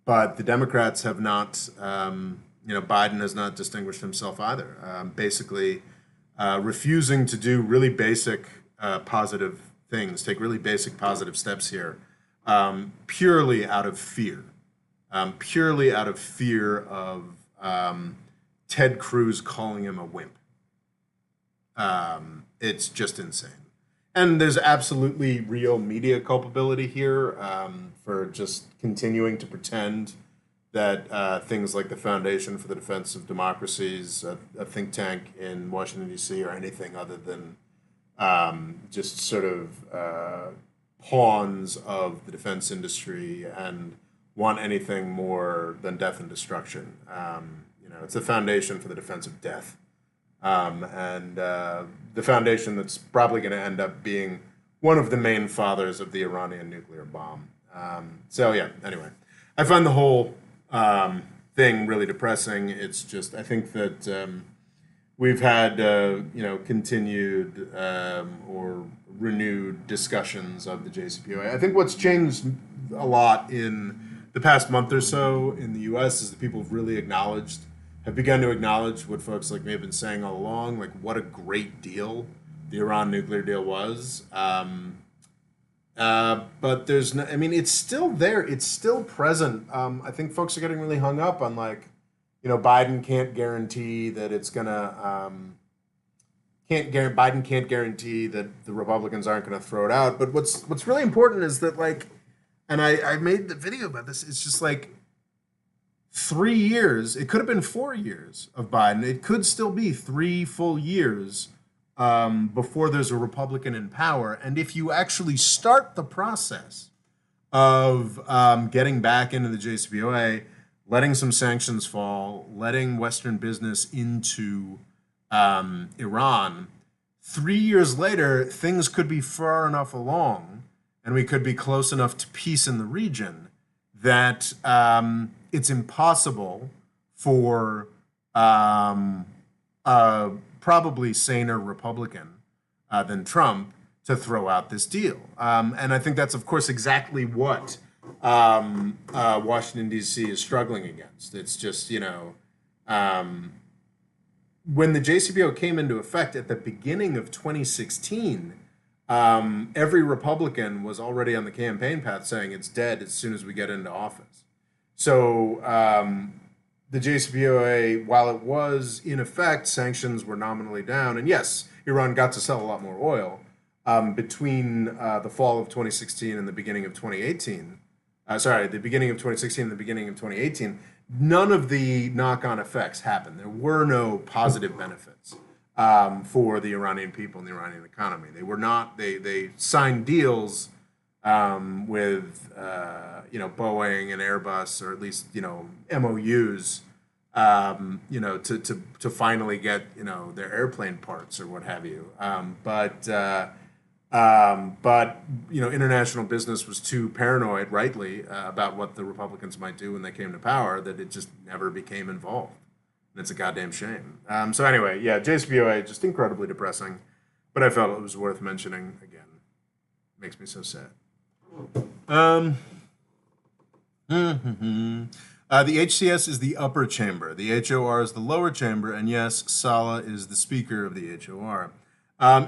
But the Democrats have not, Biden has not distinguished himself either. Basically, refusing to do really basic positive things, take really basic positive steps here, purely out of fear. Purely out of fear of Ted Cruz calling him a wimp. It's just insane. And there's absolutely real media culpability here for just continuing to pretend that things like the Foundation for the Defense of Democracies, a think tank in Washington, D.C., are anything other than just sort of pawns of the defense industry and want anything more than death and destruction. It's the Foundation for the Defense of Death. And the foundation that's probably going to end up being one of the main fathers of the Iranian nuclear bomb. So yeah, anyway, I find the whole thing really depressing. It's just, I think that we've had, continued or renewed discussions of the JCPOA. I think what's changed a lot in the past month or so in the U.S. is that people have begun to acknowledge what folks like me have been saying all along, like what a great deal the Iran nuclear deal was. But there's no, I mean, it's still there. It's still present. I think folks are getting really hung up on Biden can't guarantee that it's gonna, Biden can't guarantee that the Republicans aren't going to throw it out. But what's really important is that and I made the video about this. It's just 3 years. It could have been 4 years of Biden. It could still be 3 full years before there's a Republican in power. And if you actually start the process of getting back into the JCPOA, letting some sanctions fall, letting Western business into Iran, 3 years later, things could be far enough along and we could be close enough to peace in the region that it's impossible for a probably saner Republican than Trump to throw out this deal. And I think that's, of course, exactly what Washington, D.C. is struggling against. It's just, when the JCPOA came into effect at the beginning of 2016, every Republican was already on the campaign path saying it's dead as soon as we get into office. So the JCPOA, while it was in effect, sanctions were nominally down. And yes, Iran got to sell a lot more oil between the fall of 2016 and the beginning of 2018. The beginning of 2016 and the beginning of 2018. None of the knock-on effects happened. There were no positive benefits for the Iranian people and the Iranian economy. They were not. They signed deals with Boeing and Airbus, or at least MOUs, to finally get their airplane parts or what have you. But international business was too paranoid, rightly, about what the Republicans might do when they came to power, that it just never became involved. And it's a goddamn shame. So anyway, yeah, JCPOA, just incredibly depressing. But I felt it was worth mentioning again. Makes me so sad. The HCS is the upper chamber. The HOR is the lower chamber. And yes, Saleh is the speaker of the HOR.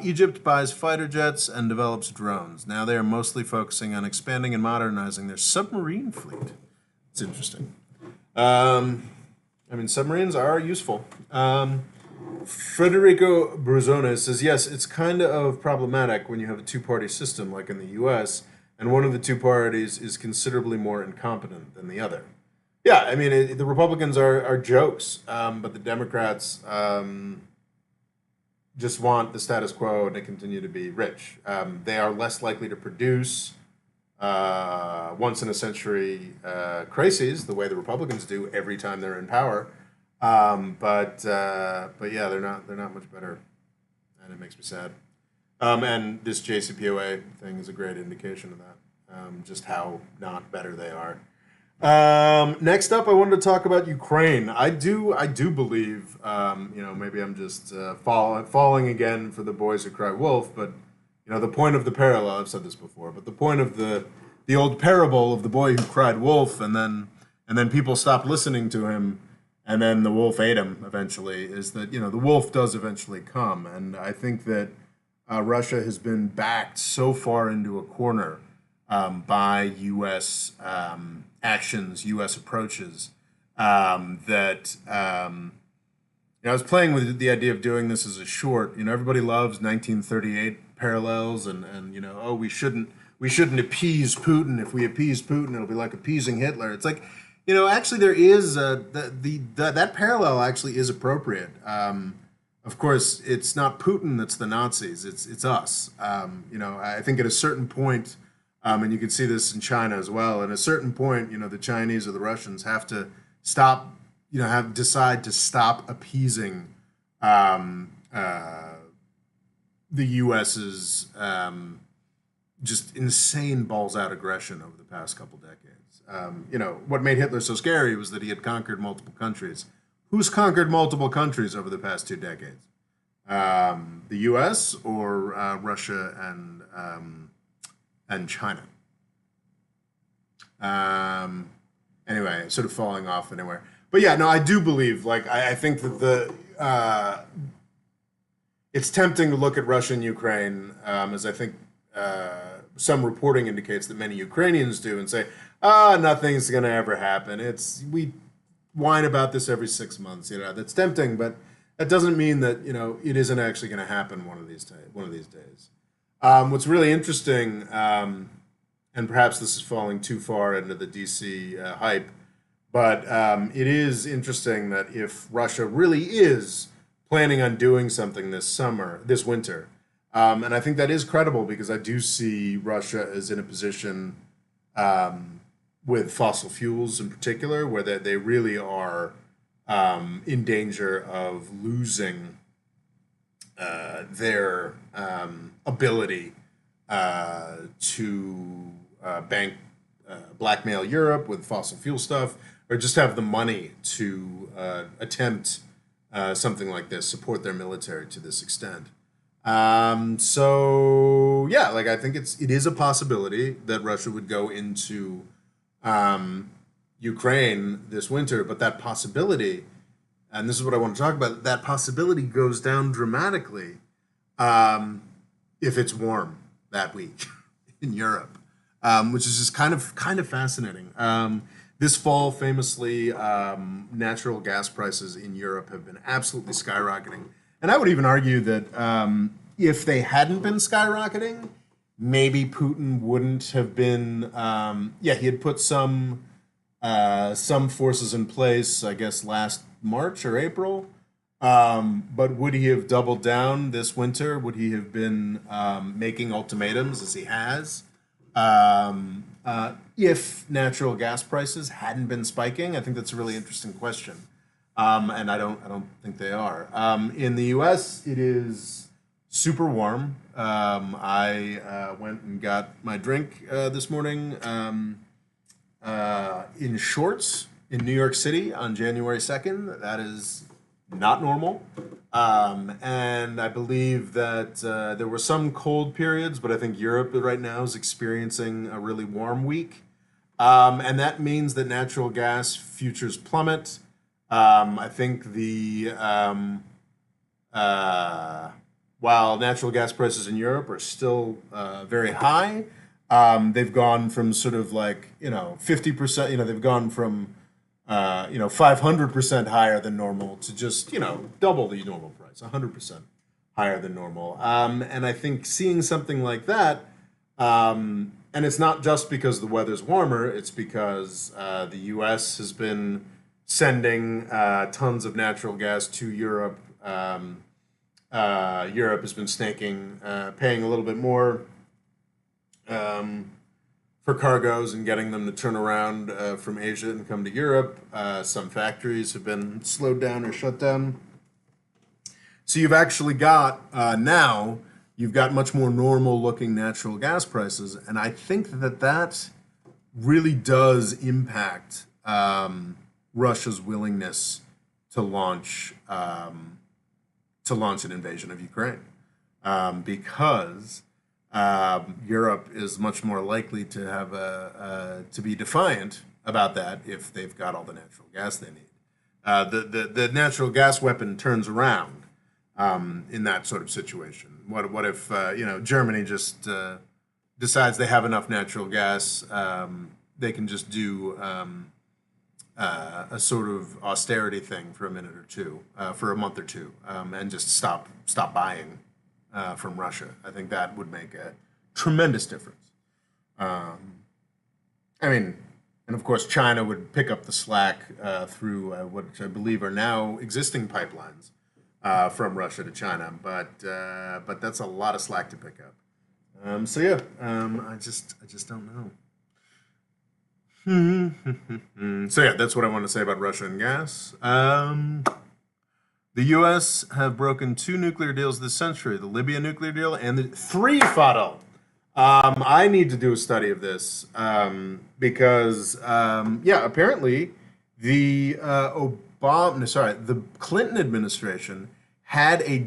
Egypt buys fighter jets and develops drones. Now they are mostly focusing on expanding and modernizing their submarine fleet. It's interesting. Um, I mean, submarines are useful. Federico Bruzone says, yes, it's kind of problematic when you have a two-party system like in the U.S., and one of the two parties is considerably more incompetent than the other. Yeah, I mean, the Republicans are jokes, but the Democrats just want the status quo and to continue to be rich. They are less likely to produce once in a century crises the way the Republicans do every time they're in power. But yeah, they're not much better, and it makes me sad. And this JCPOA thing is a great indication of that, just how not better they are. Next up, I wanted to talk about Ukraine. I do believe, maybe I'm just falling again for the boys who cry wolf, but the point of the parallel, I've said this before, but the point of the old parable of the boy who cried wolf, and then people stopped listening to him, and then the wolf ate him eventually, is that the wolf does eventually come, and I think that Russia has been backed so far into a corner by U.S. Actions, U.S. approaches, that I was playing with the idea of doing this as a short. Everybody loves 1938 parallels, and oh, we shouldn't appease Putin. If we appease Putin, it'll be like appeasing Hitler. It's like, actually there is that parallel actually is appropriate. Of course, it's not Putin that's the Nazis. It's us. I think at a certain point, and you can see this in China as well. At a certain point, the Chinese or the Russians have to stop, decide to stop appeasing the U.S.'s just insane balls out aggression over the past couple decades. What made Hitler so scary was that he had conquered multiple countries. Who's conquered multiple countries over the past 2 decades? The U.S. or Russia and China? Anyway, sort of falling off anywhere. But yeah, no, I do believe, I think that it's tempting to look at Russia and Ukraine, as I think some reporting indicates that many Ukrainians do, and say, nothing's going to ever happen. We whine about this every 6 months. That's tempting, but that doesn't mean that it isn't actually going to happen one of these days. What's really interesting, and perhaps this is falling too far into the DC hype, but it is interesting that if Russia really is planning on doing something this winter, and I think that is credible because I do see Russia as in a position with fossil fuels in particular, where they really are in danger of losing their ability to blackmail Europe with fossil fuel stuff, or just have the money to attempt something like this, support their military to this extent. So yeah, I think it is a possibility that Russia would go into Ukraine this winter, but that possibility, and this is what I want to talk about, that possibility goes down dramatically if it's warm that week in Europe, which is just kind of fascinating. This fall, famously, natural gas prices in Europe have been absolutely skyrocketing. And I would even argue that if they hadn't been skyrocketing, maybe Putin wouldn't have been. He had put some forces in place, I guess, last March or April. But would he have doubled down this winter? Would he have been making ultimatums as he has? If natural gas prices hadn't been spiking, I think that's a really interesting question. And I don't think they are. In the U.S., it is super warm. I went and got my drink this morning in shorts in New York City on January 2nd. That is not normal. And I believe that there were some cold periods, but I think Europe right now is experiencing a really warm week. And that means that natural gas futures plummet. I think while natural gas prices in Europe are still very high, They've gone from sort of like, 50%, they've gone from, 500% higher than normal to just, double the normal price, 100% higher than normal. And I think seeing something like that, and it's not just because the weather's warmer, it's because the US has been sending tons of natural gas to Europe. Europe has been paying a little bit more for cargoes and getting them to turn around from Asia and come to Europe. Some factories have been slowed down or shut down. So you've actually got now you've got much more normal looking natural gas prices, and I think that really does impact Russia's willingness to launch an invasion of Ukraine, because Europe is much more likely to have to be defiant about that if they've got all the natural gas they need. The natural gas weapon turns around in that sort of situation. What if Germany just decides they have enough natural gas, they can just do a sort of austerity thing for a minute or two, for a month or two, and just stop buying from Russia. I think that would make a tremendous difference. And of course, China would pick up the slack through what I believe are now existing pipelines from Russia to China. But that's a lot of slack to pick up. I just don't know. So yeah, that's what I want to say about Russia and gas. The U.S. have broken 2 nuclear deals this century: the Libya nuclear deal and the 3, Fadl. I need to do a study of this because apparently the the Clinton administration had a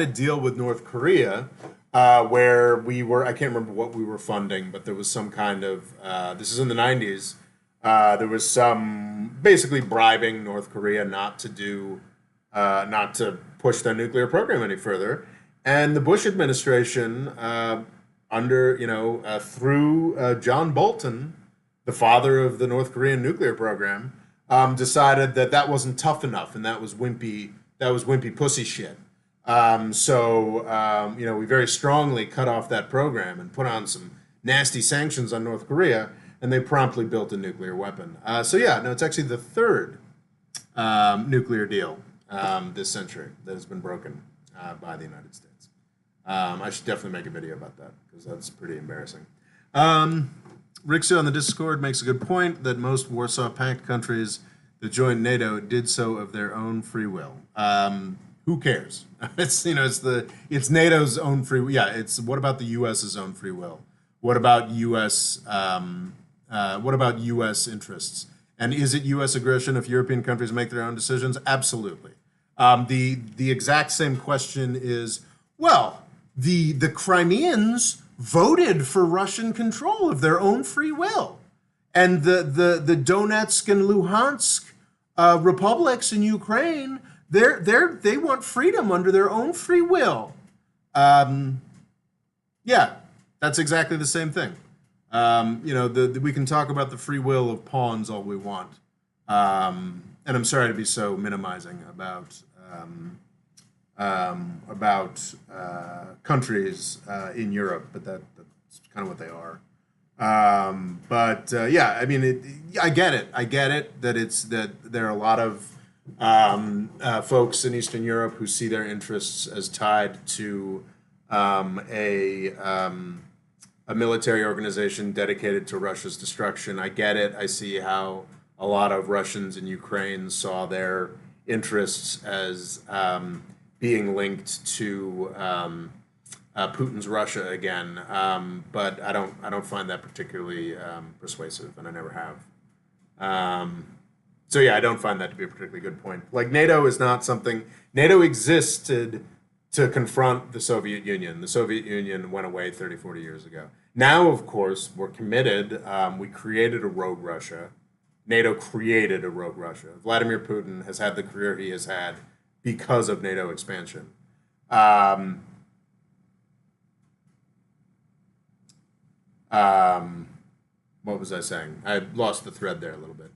deal with North Korea. Where we were, I can't remember what we were funding, but there was some kind of, this is in the 90s, there was some basically bribing North Korea not to push their nuclear program any further. And the Bush administration, through John Bolton, the father of the North Korean nuclear program, decided that wasn't tough enough, and that was wimpy pussy shit. We very strongly cut off that program and put on some nasty sanctions on North Korea, and they promptly built a nuclear weapon. It's actually the 3rd nuclear deal this century that has been broken by the United States. I should definitely make a video about that because that's pretty embarrassing. Rixia on the Discord makes a good point that most Warsaw Pact countries that joined NATO did so of their own free will. Who cares? It's NATO's own free will. Yeah, it's what about the U.S.'s own free will? What about U.S. Interests? And is it U.S. aggression if European countries make their own decisions? Absolutely. The exact same question is, well, the Crimeans voted for Russian control of their own free will, and the Donetsk and Luhansk republics in Ukraine, they want freedom under their own free will. That's exactly the same thing. We can talk about the free will of pawns all we want, and I'm sorry to be so minimizing about countries in Europe, but that's kind of what they are. I get it. I get it that there are a lot of folks in Eastern Europe who see their interests as tied to a military organization dedicated to Russia's destruction. I get it. I see how a lot of Russians in Ukraine saw their interests as being linked to Putin's Russia again, but I don't find that particularly persuasive, and I never have. I don't find that to be a particularly good point. Like, NATO is not something. NATO existed to confront the Soviet Union. The Soviet Union went away 30, 40 years ago. Now, of course, we're committed. We created a rogue Russia. NATO created a rogue Russia. Vladimir Putin has had the career he has had because of NATO expansion. What was I saying? I lost the thread there a little bit.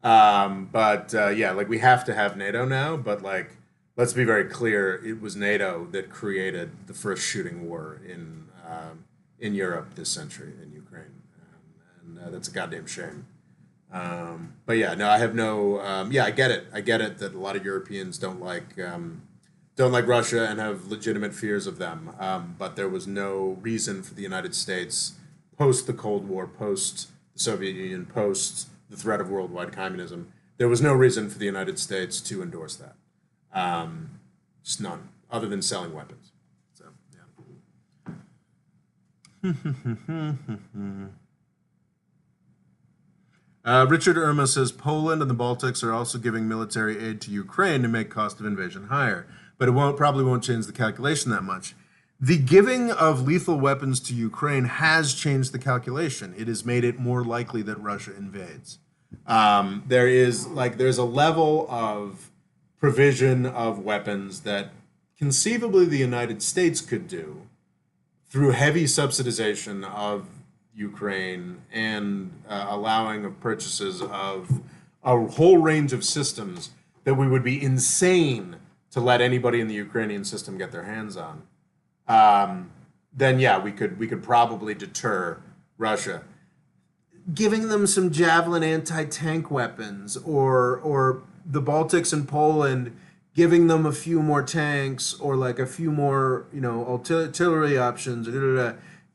But yeah, like we have to have NATO now, but like let's be very clear, it was NATO that created the first shooting war in Europe this century in Ukraine, and that's a goddamn shame. But yeah, no, I have no. Yeah, I get it. I get it that a lot of Europeans don't like Russia and have legitimate fears of them. But there was no reason for the United States post the Cold War, post the Soviet Union, post the threat of worldwide communism. There was no reason for the United States to endorse that. Just none, other than selling weapons. So yeah. Richard Irma says Poland and the Baltics are also giving military aid to Ukraine to make cost of invasion higher, but it probably won't change the calculation that much. The giving of lethal weapons to Ukraine has changed the calculation. It has made it more likely that Russia invades. There's a level of provision of weapons that conceivably the United States could do through heavy subsidization of Ukraine and allowing of purchases of a whole range of systems that we would be insane to let anybody in the Ukrainian system get their hands on. Then yeah, we could probably deter Russia. Giving them some Javelin anti-tank weapons, or the Baltics and Poland, giving them a few more tanks or like a few more, artillery options,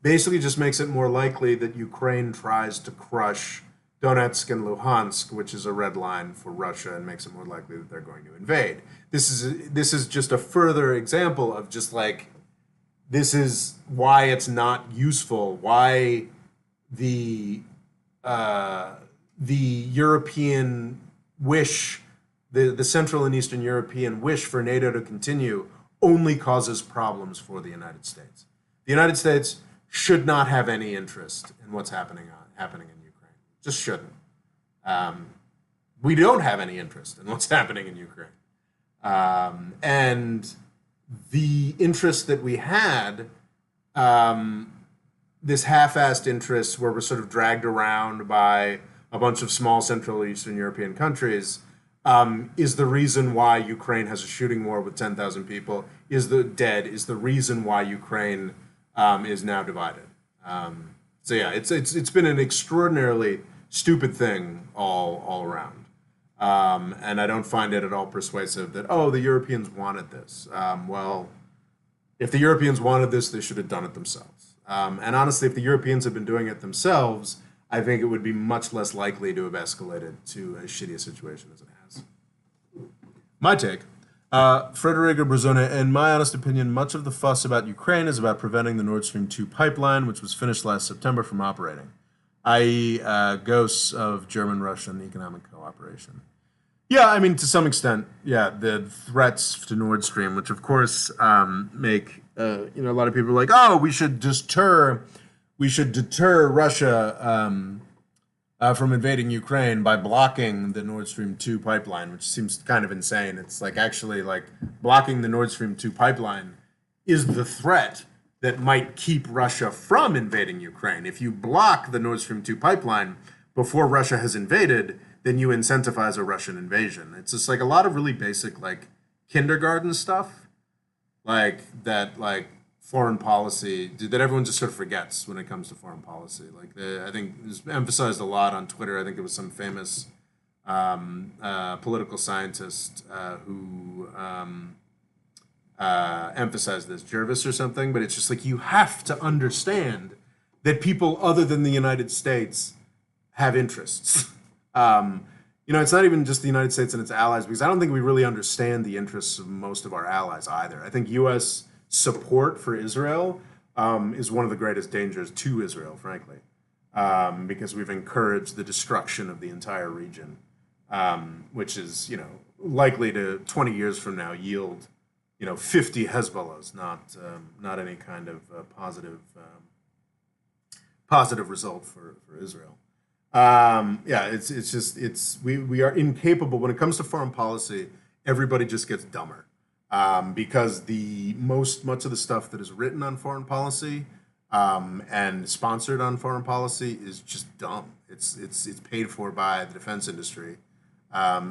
basically just makes it more likely that Ukraine tries to crush Donetsk and Luhansk, which is a red line for Russia, and makes it more likely that they're going to invade. This is just a further example of just like, this is why it's not useful, why the European wish, the Central and Eastern European wish for NATO to continue only causes problems for the United States. The United States should not have any interest in what's happening in Ukraine. Just shouldn't. We don't have any interest in what's happening in Ukraine. And the interest that we had, this half-assed interest where we're sort of dragged around by a bunch of small Central Eastern European countries, is the reason why Ukraine has a shooting war with 10,000 people, is the reason why Ukraine is now divided. So yeah, it's been an extraordinarily stupid thing all around. And I don't find it at all persuasive that, the Europeans wanted this. Well, if the Europeans wanted this, they should have done it themselves. And honestly, if the Europeans had been doing it themselves, I think it would be much less likely to have escalated to as shitty a situation as it has. My take. Frederica Brazone, in my honest opinion, much of the fuss about Ukraine is about preventing the Nord Stream 2 pipeline, which was finished last September, from operating, i.e. Ghosts of German-Russian economic cooperation. Yeah, I mean, to some extent, yeah, the threats to Nord Stream, which of course make, a lot of people are like, we should deter Russia from invading Ukraine by blocking the Nord Stream 2 pipeline, which seems kind of insane. It's like actually like blocking the Nord Stream 2 pipeline is the threat that might keep Russia from invading Ukraine. If you block the Nord Stream 2 pipeline before Russia has invaded, then you incentivize a Russian invasion. It's just like a lot of really basic like kindergarten stuff, like that, like foreign policy that everyone just sort of forgets when it comes to foreign policy. Like I think it's emphasized a lot on Twitter. I think it was some famous political scientist who emphasized this, Jervis or something. But it's just like you have to understand that people other than the United States have interests. It's not even just the United States and its allies, because I don't think we really understand the interests of most of our allies either. I think U.S. support for Israel is one of the greatest dangers to Israel, frankly, because we've encouraged the destruction of the entire region, which is, likely to 20 years from now yield, 50 Hezbollahs, not any kind of positive result for Israel. We are incapable when it comes to foreign policy. Everybody just gets dumber. Because much of the stuff that is written on foreign policy and sponsored on foreign policy is just dumb. It's paid for by the defense industry,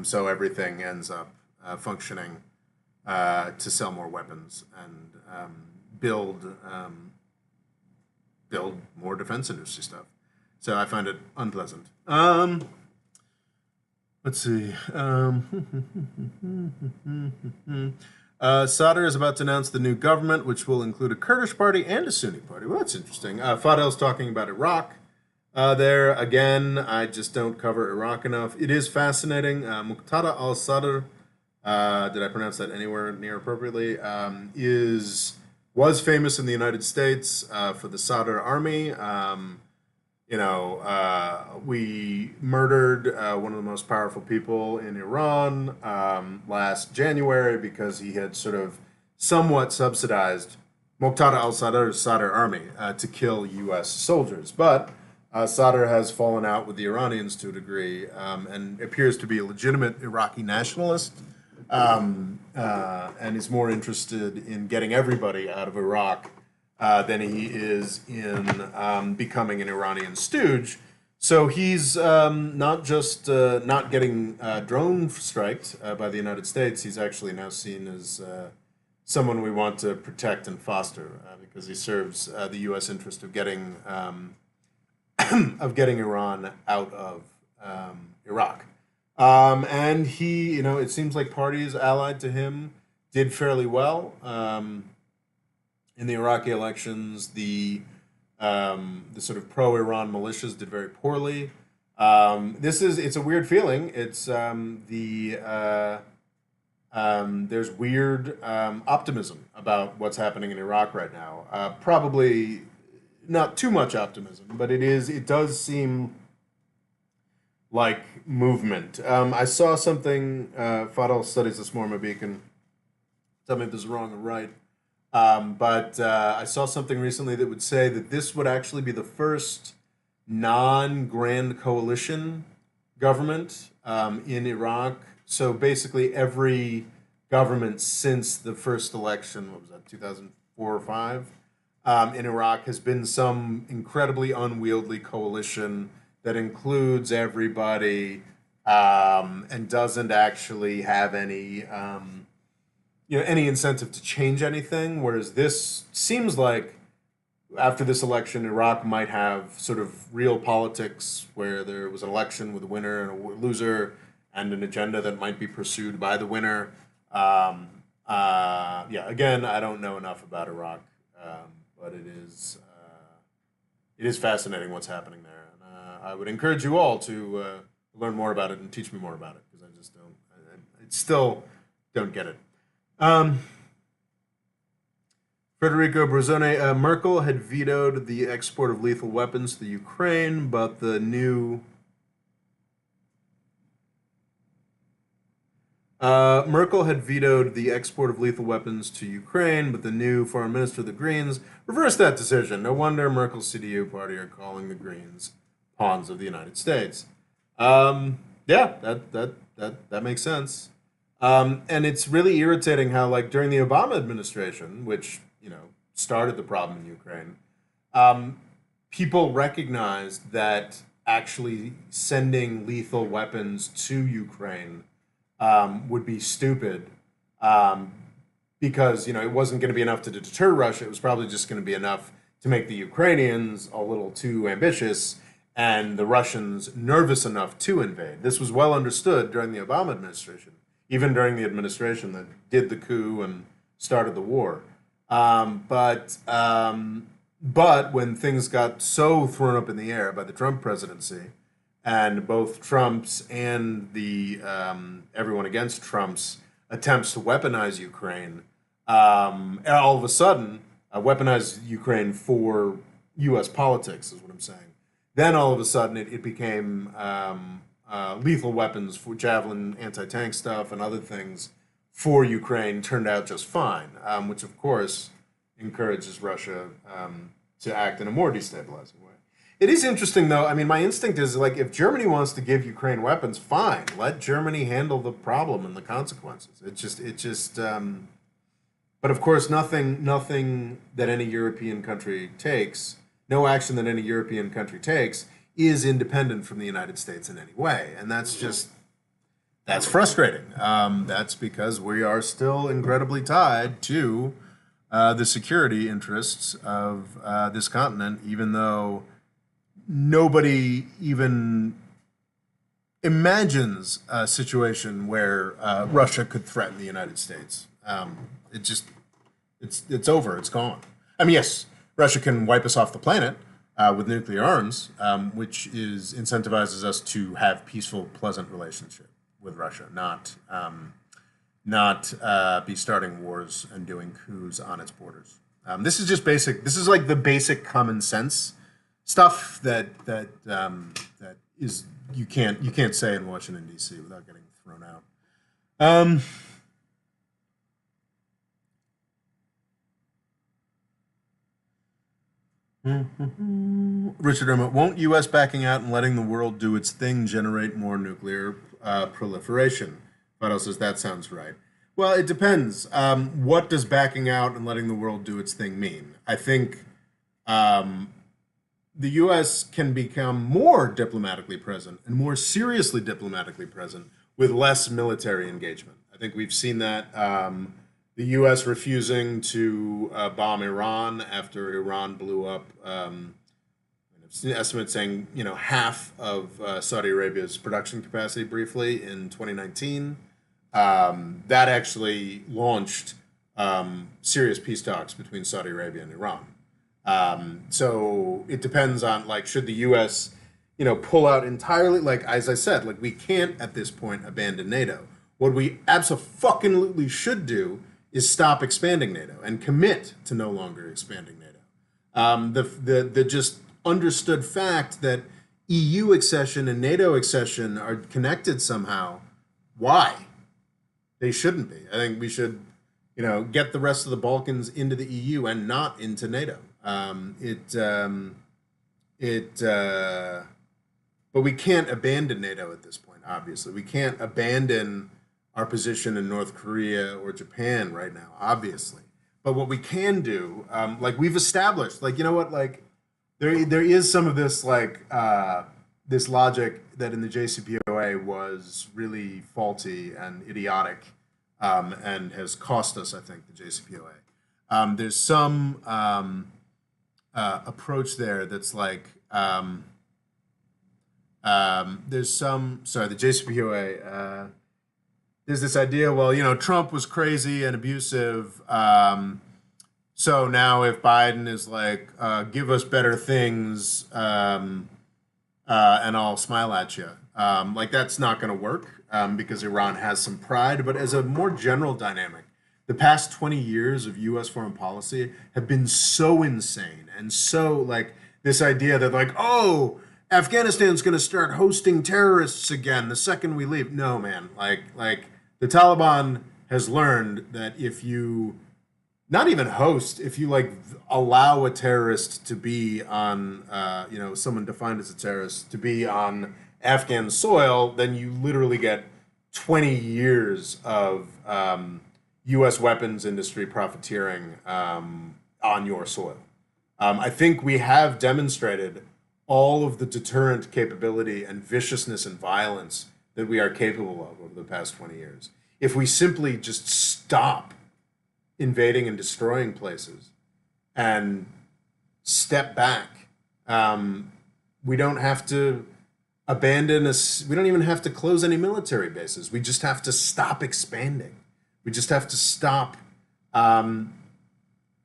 so everything ends up functioning to sell more weapons and build more defense industry stuff. So I find it unpleasant. Let's see. Sadr is about to announce the new government, which will include a Kurdish party and a Sunni party. Well, that's interesting. Fadel's talking about Iraq. There again, I just don't cover Iraq enough. It is fascinating. Muqtada al-Sadr, did I pronounce that anywhere near appropriately? Was famous in the United States for the Sadr army. We murdered one of the most powerful people in Iran last January because he had sort of somewhat subsidized Muqtada al-Sadr's Sadr army to kill U.S. soldiers. But Sadr has fallen out with the Iranians to a degree and appears to be a legitimate Iraqi nationalist and is more interested in getting everybody out of Iraq than he is in becoming an Iranian stooge. So he's not just not getting drone striked by the United States, he's actually now seen as someone we want to protect and foster because he serves the U.S. interest of getting Iran out of Iraq. And he, it seems like parties allied to him did fairly well. In the Iraqi elections, the sort of pro-Iran militias did very poorly. It's a weird feeling. It's there's weird optimism about what's happening in Iraq right now. Probably not too much optimism, but it does seem like movement. I saw something. Fadel studies this more. Maybe you can tell me if this is wrong or right. But I saw something recently that would say that this would actually be the first non-grand coalition government in Iraq. So basically every government since the first election, what was that, 2004 or 5, in Iraq has been some incredibly unwieldy coalition that includes everybody and doesn't actually have any any incentive to change anything, whereas this seems like after this election, Iraq might have sort of real politics where there was an election with a winner and a loser and an agenda that might be pursued by the winner. Again, I don't know enough about Iraq, but it is fascinating what's happening there. And I would encourage you all to learn more about it and teach me more about it because I just don't, I still don't get it. Federico Bruzone, Merkel had vetoed the export of lethal weapons to Ukraine, but the new Merkel had vetoed the export of lethal weapons to Ukraine, but the new foreign minister of the Greens reversed that decision. No wonder Merkel's CDU party are calling the Greens pawns of the United States. That makes sense. And it's really irritating how, like, during the Obama administration, which, started the problem in Ukraine, people recognized that actually sending lethal weapons to Ukraine would be stupid because, it wasn't going to be enough to deter Russia. It was probably just going to be enough to make the Ukrainians a little too ambitious and the Russians nervous enough to invade. This was well understood during the Obama administration, even during the administration that did the coup and started the war. But when things got so thrown up in the air by the Trump presidency, and both Trump's and the everyone against Trump's attempts to weaponize Ukraine, all of a sudden, weaponize Ukraine for U.S. politics is what I'm saying. Then all of a sudden, it became lethal weapons for Javelin anti-tank stuff and other things for Ukraine turned out just fine, which of course encourages Russia to act in a more destabilizing way. It is interesting though. I mean, my instinct is like if Germany wants to give Ukraine weapons, fine. Let Germany handle the problem and the consequences. But of course, nothing that any European country takes, no action that any European country takes, is independent from the United States in any way, and that's frustrating. That's because we are still incredibly tied to the security interests of this continent, even though nobody even imagines a situation where Russia could threaten the United States. It just it's over. It's gone. I mean, yes, Russia can wipe us off the planet with nuclear arms, which is incentivizes us to have peaceful, pleasant relationship with Russia, not be starting wars and doing coups on its borders. This is just basic. This is like the basic common sense stuff that is you can't say in Washington D.C. without getting thrown out. Um, Richard Emmett, won't U.S. backing out and letting the world do its thing generate more nuclear proliferation? Vital says that sounds right. Well, it depends. What does backing out and letting the world do its thing mean? I think um, the U.S. can become more diplomatically present and more seriously diplomatically present with less military engagement. I think we've seen that. The U.S. refusing to bomb Iran after Iran blew up. Estimates saying half of Saudi Arabia's production capacity briefly in 2019. That actually launched serious peace talks between Saudi Arabia and Iran. So it depends on like should the U.S. pull out entirely? Like as I said, like we can't at this point abandon NATO. What we absolutely should do is stop expanding NATO and commit to no longer expanding NATO. The just understood fact that EU accession and NATO accession are connected somehow. Why? They shouldn't be. I think we should, get the rest of the Balkans into the EU and not into NATO. But we can't abandon NATO at this point. Obviously, we can't abandon our position in North Korea or Japan right now. Obviously, but what we can do, like we've established, like like there is some of this this logic that in the JCPOA was really faulty and idiotic, and has cost us, I think, the JCPOA. There's some approach there that's like there's some sorry the JCPOA. There's this idea, well, Trump was crazy and abusive. So now if Biden is like, give us better things, and I'll smile at you. Like that's not going to work because Iran has some pride. But as a more general dynamic, the past 20 years of U.S. foreign policy have been so insane and so like this idea that like, oh, Afghanistan's going to start hosting terrorists again the second we leave. No, man. Like the Taliban has learned that if you not even host, if you like allow a terrorist to be on, someone defined as a terrorist to be on Afghan soil, then you literally get 20 years of U.S. weapons industry profiteering on your soil. I think we have demonstrated all of the deterrent capability and viciousness and violence that we are capable of over the past 20 years. If we simply just stop invading and destroying places and step back, we don't have to abandon us. We don't even have to close any military bases. We just have to stop expanding. We just have to stop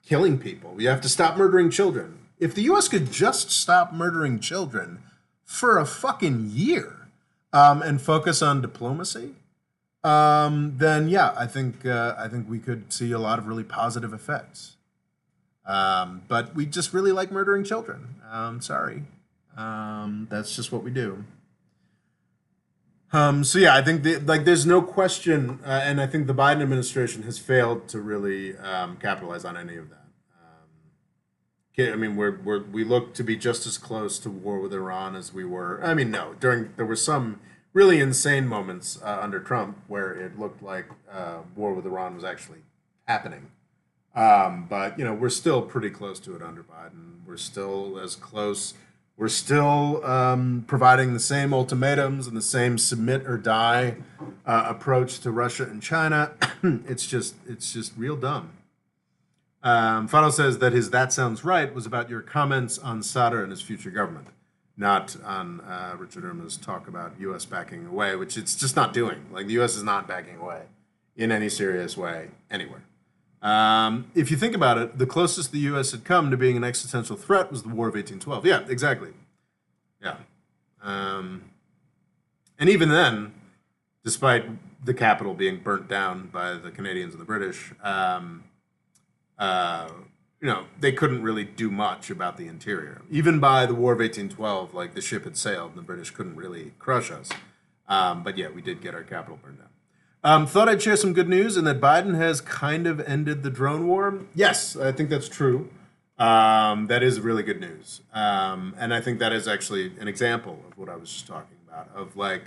killing people. We have to stop murdering children. If the U.S. could just stop murdering children for a fucking year and focus on diplomacy, then yeah, I think we could see a lot of really positive effects. But we just really like murdering children. Sorry, that's just what we do. So yeah, I think there's no question, and I think the Biden administration has failed to really capitalize on any of that. I mean, we look to be just as close to war with Iran as we were. I mean, no, there were some really insane moments under Trump where it looked like war with Iran was actually happening. But we're still pretty close to it under Biden. We're still as close. We're still providing the same ultimatums and the same submit or die approach to Russia and China. It's just real dumb. Fado says that his "That Sounds Right" was about your comments on Sadr and his future government, not on Richard Irma's talk about U.S. backing away, which it's just not doing. Like, the U.S. is not backing away in any serious way anywhere. If you think about it, the closest the U.S. had come to being an existential threat was the War of 1812. Yeah, exactly. Yeah. And even then, despite the capital being burnt down by the Canadians and the British, uh, they couldn't really do much about the interior. Even by the War of 1812, like, the ship had sailed and the British couldn't really crush us. But yeah, we did get our capital burned down. Thought I'd share some good news in that Biden has kind of ended the drone war. Yes, I think that's true. That is really good news. And I think that is actually an example of what I was just talking about, of like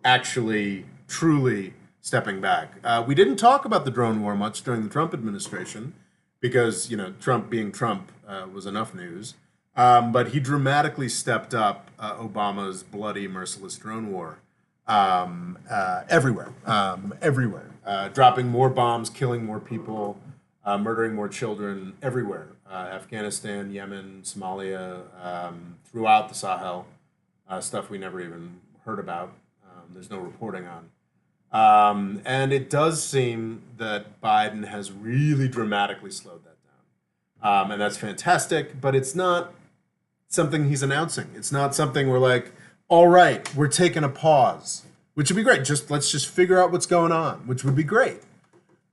actually truly stepping back. We didn't talk about the drone war much during the Trump administration because, Trump being Trump was enough news. But he dramatically stepped up Obama's bloody, merciless drone war. Everywhere, dropping more bombs, killing more people, murdering more children everywhere. Afghanistan, Yemen, Somalia, throughout the Sahel, stuff we never even heard about. There's no reporting on. And it does seem that Biden has really dramatically slowed that down. And that's fantastic, but it's not something he's announcing. It's not something we're like, all right, we're taking a pause, which would be great. Let's just figure out what's going on, which would be great.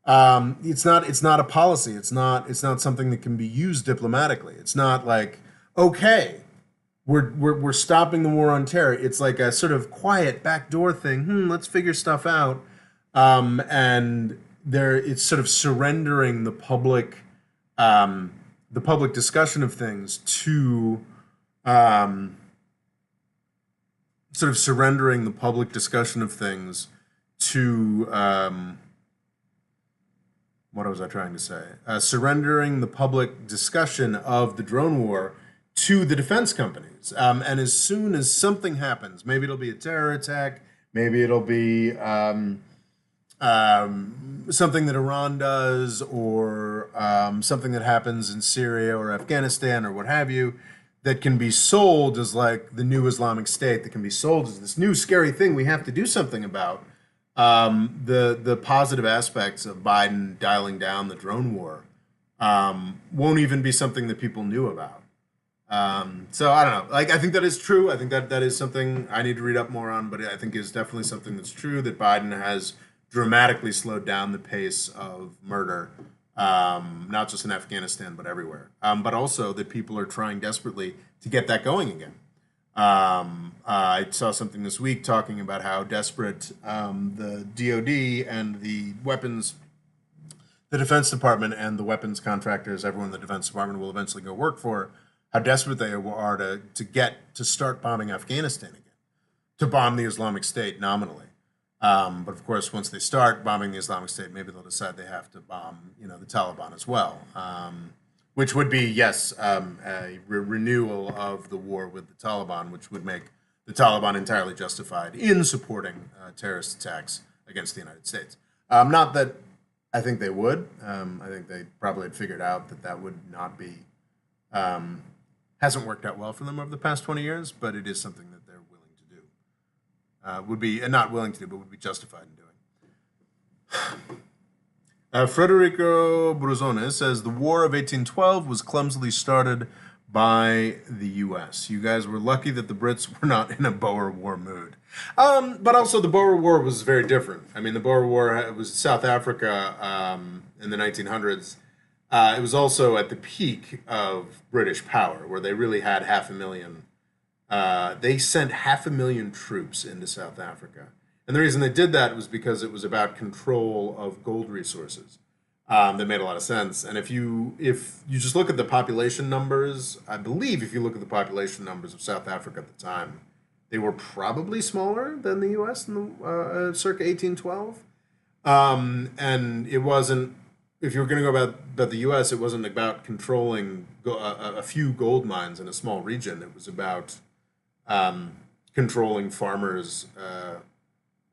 It's not a policy. It's not something that can be used diplomatically. It's not like, okay, we're stopping the war on terror. It's like a sort of quiet backdoor thing. Let's figure stuff out. And it's sort of surrendering the public discussion of things to sort of surrendering the public discussion of things to what was I trying to say? Surrendering the public discussion of the drone war to the defense companies. And as soon as something happens, maybe it'll be a terror attack, maybe it'll be something that Iran does, or something that happens in Syria or Afghanistan or what have you, that can be sold as like the new Islamic State, that can be sold as this new scary thing we have to do something about. The positive aspects of Biden dialing down the drone war won't even be something that people knew about. So I don't know. Like, I think that is true. I think that is something I need to read up more on, but I think is definitely something that's true, that Biden has dramatically slowed down the pace of murder. Not just in Afghanistan, but everywhere. But also that people are trying desperately to get that going again. I saw something this week talking about how desperate the DoD and the Defense Department and the weapons contractors, everyone in the Defense Department will eventually go work for, how desperate they are to start bombing Afghanistan again, to bomb the Islamic State nominally. But of course, once they start bombing the Islamic State, maybe they'll decide they have to bomb, the Taliban as well, which would be, yes, a renewal of the war with the Taliban, which would make the Taliban entirely justified in supporting terrorist attacks against the United States. Not that I think they would. I think they probably had figured out that would not be, hasn't worked out well for them over the past 20 years, but it is something that they're willing to do. Would be not willing to do, but would be justified in doing. Federico Bruzone says the War of 1812 was clumsily started by the U.S. You guys were lucky that the Brits were not in a Boer War mood. But also the Boer War was very different. I mean, the Boer War was South Africa in the 1900s. It was also at the peak of British power, where they really had 500,000. They sent 500,000 troops into South Africa. And the reason they did that was because it was about control of gold resources. That made a lot of sense. And if you just look at the population numbers, I believe if you look at the population numbers of South Africa at the time, they were probably smaller than the U.S. in the circa 1812. And it wasn't if you were going to go about the U.S., it wasn't about controlling a few gold mines in a small region. It was about controlling farmers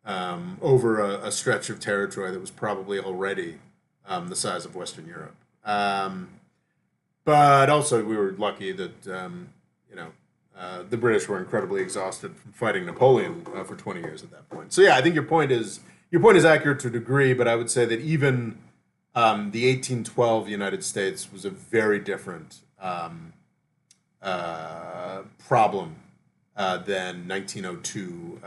over a stretch of territory that was probably already the size of Western Europe. But also, we were lucky that you know the British were incredibly exhausted from fighting Napoleon for 20 years at that point. So yeah, I think your point is accurate to a degree, but I would say that even the 1812 United States was a very different problem than 1902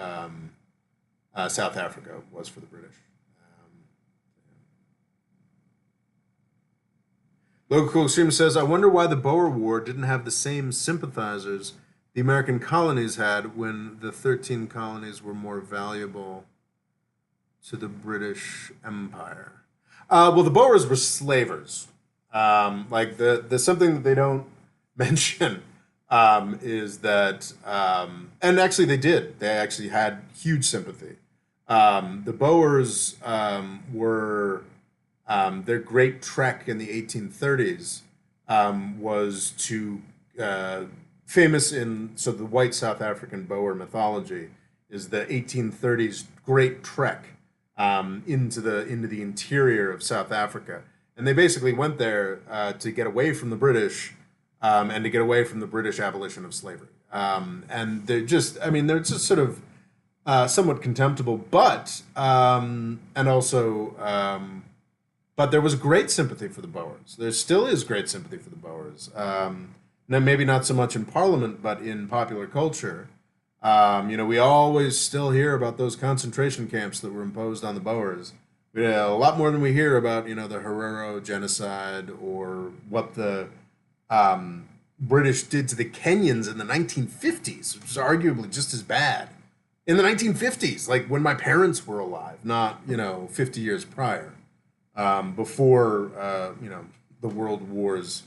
South Africa was for the British. Local Extreme says, I wonder why the Boer War didn't have the same sympathizers the American colonies had when the 13 colonies were more valuable to the British Empire. Well, the Boers were slavers. Like the something that they don't mention is that, and actually they did. They actually had huge sympathy. The Boers were their great trek in the 1830s was to famous in the white South African Boer mythology is the 1830s great trek into the interior of South Africa, and they basically went there to get away from the British and to get away from the British abolition of slavery. And they're just sort of somewhat contemptible, but but there was great sympathy for the Boers. There still is great sympathy for the Boers. Now, maybe not so much in Parliament, but in popular culture. We always still hear about those concentration camps that were imposed on the Boers. A lot more than we hear about, the Herero genocide or what the British did to the Kenyans in the 1950s, which was arguably just as bad. In the 1950s, like when my parents were alive, not, 50 years prior, before, the world wars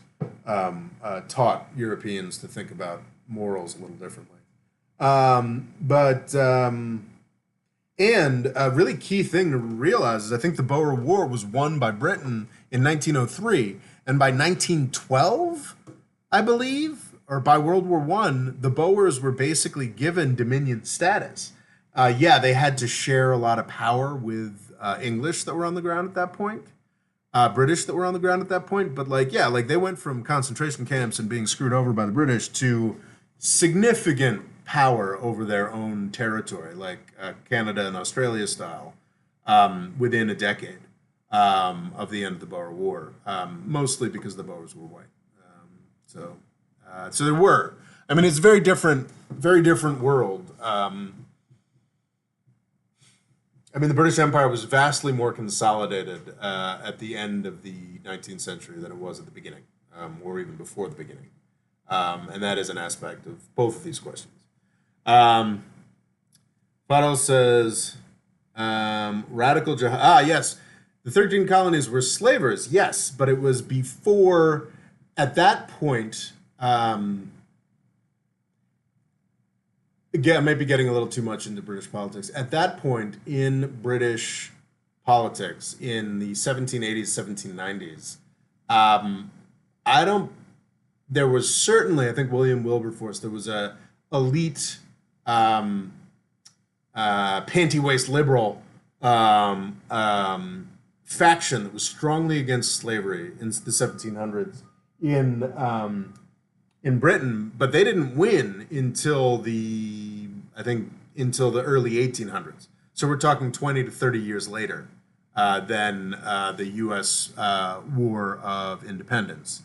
taught Europeans to think about morals a little differently. And a really key thing to realize is I think the Boer War was won by Britain in 1903, and by 1912, I believe, or by World War One, the Boers were basically given Dominion status. Yeah, they had to share a lot of power with English that were on the ground at that point, British that were on the ground at that point, but they went from concentration camps and being screwed over by the British to significant power over their own territory, like Canada and Australia style, within a decade of the end of the Boer War, mostly because the Boers were white. So there were. I mean, it's a very different world. The British Empire was vastly more consolidated at the end of the 19th century than it was at the beginning, or even before the beginning. And that is an aspect of both of these questions. Fadl says, radical jihad. Yes, the 13 colonies were slavers, yes, but it was before, at that point, again, I might be getting a little too much into British politics. At that point in British politics, in the 1780s, 1790s, there was certainly, I think William Wilberforce, there was a elite panty-waist liberal faction that was strongly against slavery in the 1700s in Britain, but they didn't win until the early 1800s. So we're talking 20 to 30 years later than the U.S. War of Independence.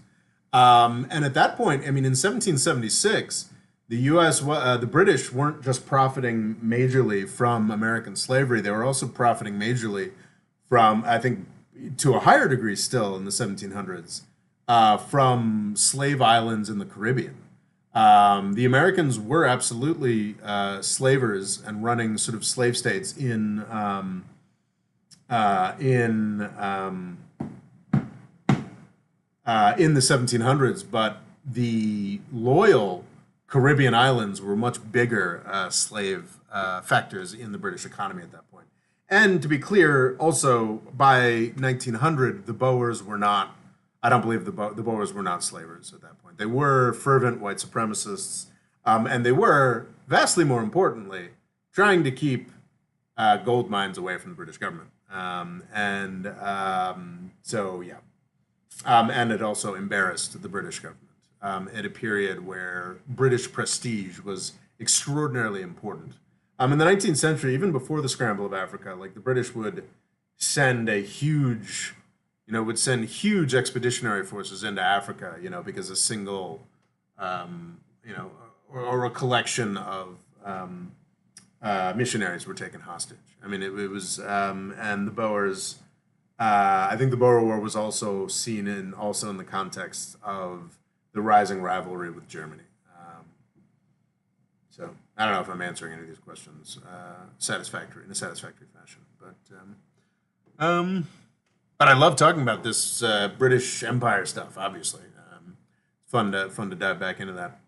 And at that point, in 1776, the U.S., the British weren't just profiting majorly from American slavery; they were also profiting majorly from, I think, to a higher degree still in the 1700s, from slave islands in the Caribbean. The Americans were absolutely slavers and running sort of slave states in the 1700s, but the loyal Caribbean islands were much bigger slave factors in the British economy at that point. And to be clear, also by 1900, the Boers were not. I don't believe the Boers were not slavers at that point. They were fervent white supremacists, and they were, vastly more importantly, trying to keep gold mines away from the British government. So yeah, and it also embarrassed the British government at a period where British prestige was extraordinarily important. In the 19th century, even before the scramble of Africa, like the British would send a huge, would send huge expeditionary forces into Africa, because a single, or a collection of missionaries were taken hostage. I mean, it was, and the Boers. I think the Boer War was also seen also in the context of the rising rivalry with Germany. So I don't know if I'm answering any of these questions in a satisfactory fashion, but I love talking about this British Empire stuff. Obviously, fun to dive back into that.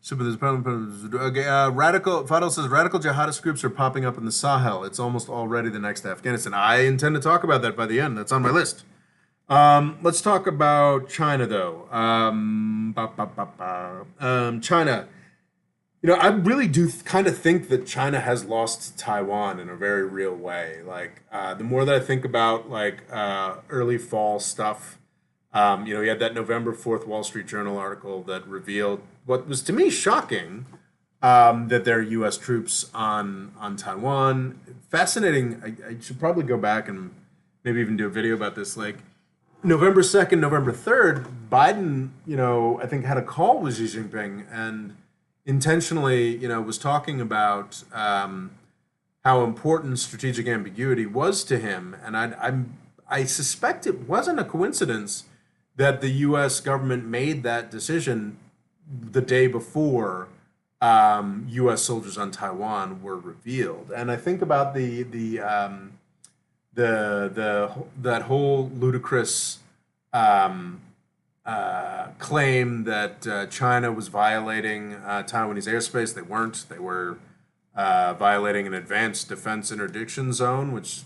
So, but there's problem. Okay, Fadil says radical jihadist groups are popping up in the Sahel. It's almost already the next Afghanistan. I intend to talk about that by the end. That's on my list. Let's talk about China, though. China. I really do kind of think that China has lost Taiwan in a very real way. Like, the more that I think about early fall stuff, we had that November 4th Wall Street Journal article that revealed what was to me shocking, that there are U.S. troops on Taiwan. Fascinating. I should probably go back and maybe even do a video about this. Like, November 2nd, November 3rd, Biden, I think had a call with Xi Jinping and intentionally, was talking about how important strategic ambiguity was to him. And I suspect it wasn't a coincidence that the U.S. government made that decision the day before U.S. soldiers on Taiwan were revealed. And I think about that whole ludicrous claim that China was violating Taiwanese airspace. They weren't. They were violating an advanced defense interdiction zone, which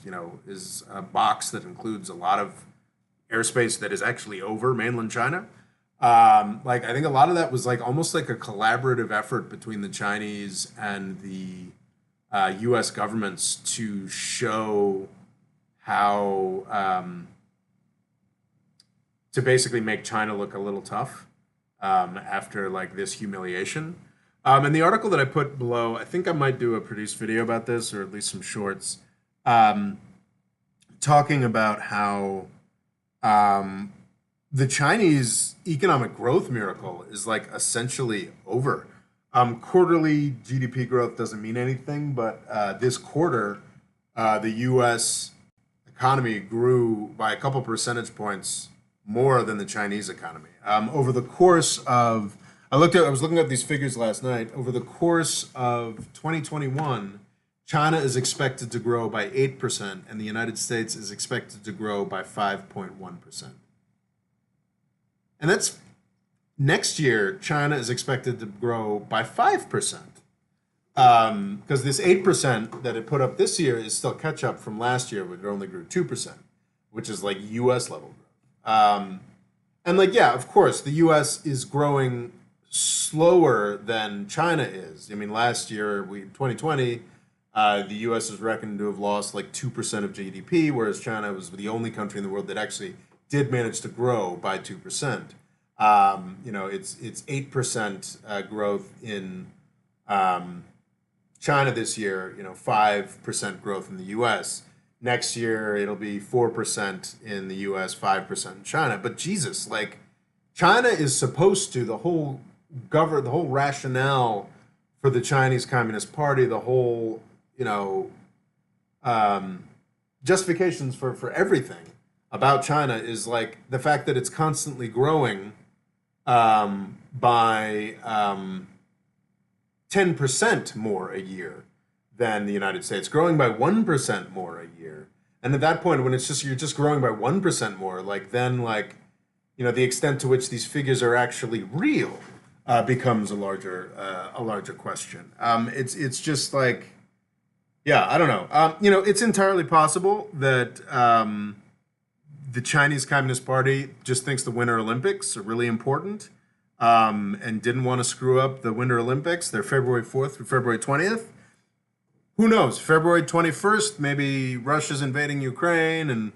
is a box that includes a lot of airspace that is actually over mainland China. I think a lot of that was almost like a collaborative effort between the Chinese and the U.S. governments to show how to basically make China look a little tough after this humiliation. And the article that I put below, I think I might do a produced video about this, or at least some shorts, talking about how the Chinese economic growth miracle is essentially over. Quarterly GDP growth doesn't mean anything, but this quarter, the U.S. economy grew by a couple percentage points more than the Chinese economy. Over the course of, I was looking at these figures last night. Over the course of 2021, China is expected to grow by 8%, and the United States is expected to grow by 5.1%. And that's next year, China is expected to grow by 5%. Because this 8% that it put up this year is still catch up from last year, which only grew 2%, which is U.S. level growth. Yeah, of course, the U.S. is growing slower than China is. I mean, last year, 2020, the U.S. is reckoned to have lost 2% of GDP, whereas China was the only country in the world that actually did manage to grow by 2%. It's 8% growth in China this year, 5% growth in the U.S. Next year, it'll be 4% in the U.S., 5% in China. But Jesus, China is supposed to, the whole rationale for the Chinese Communist Party, the whole, justifications for everything about China is the fact that it's constantly growing by 10% more a year than the United States, growing by 1% more a year. And at that point, when you're just growing by 1% more, then the extent to which these figures are actually real becomes a larger question. It's just like, yeah, I don't know. It's entirely possible that the Chinese Communist Party just thinks the Winter Olympics are really important, and didn't want to screw up the Winter Olympics. They're February 4th through February 20th. Who knows? February 21st, maybe Russia's invading Ukraine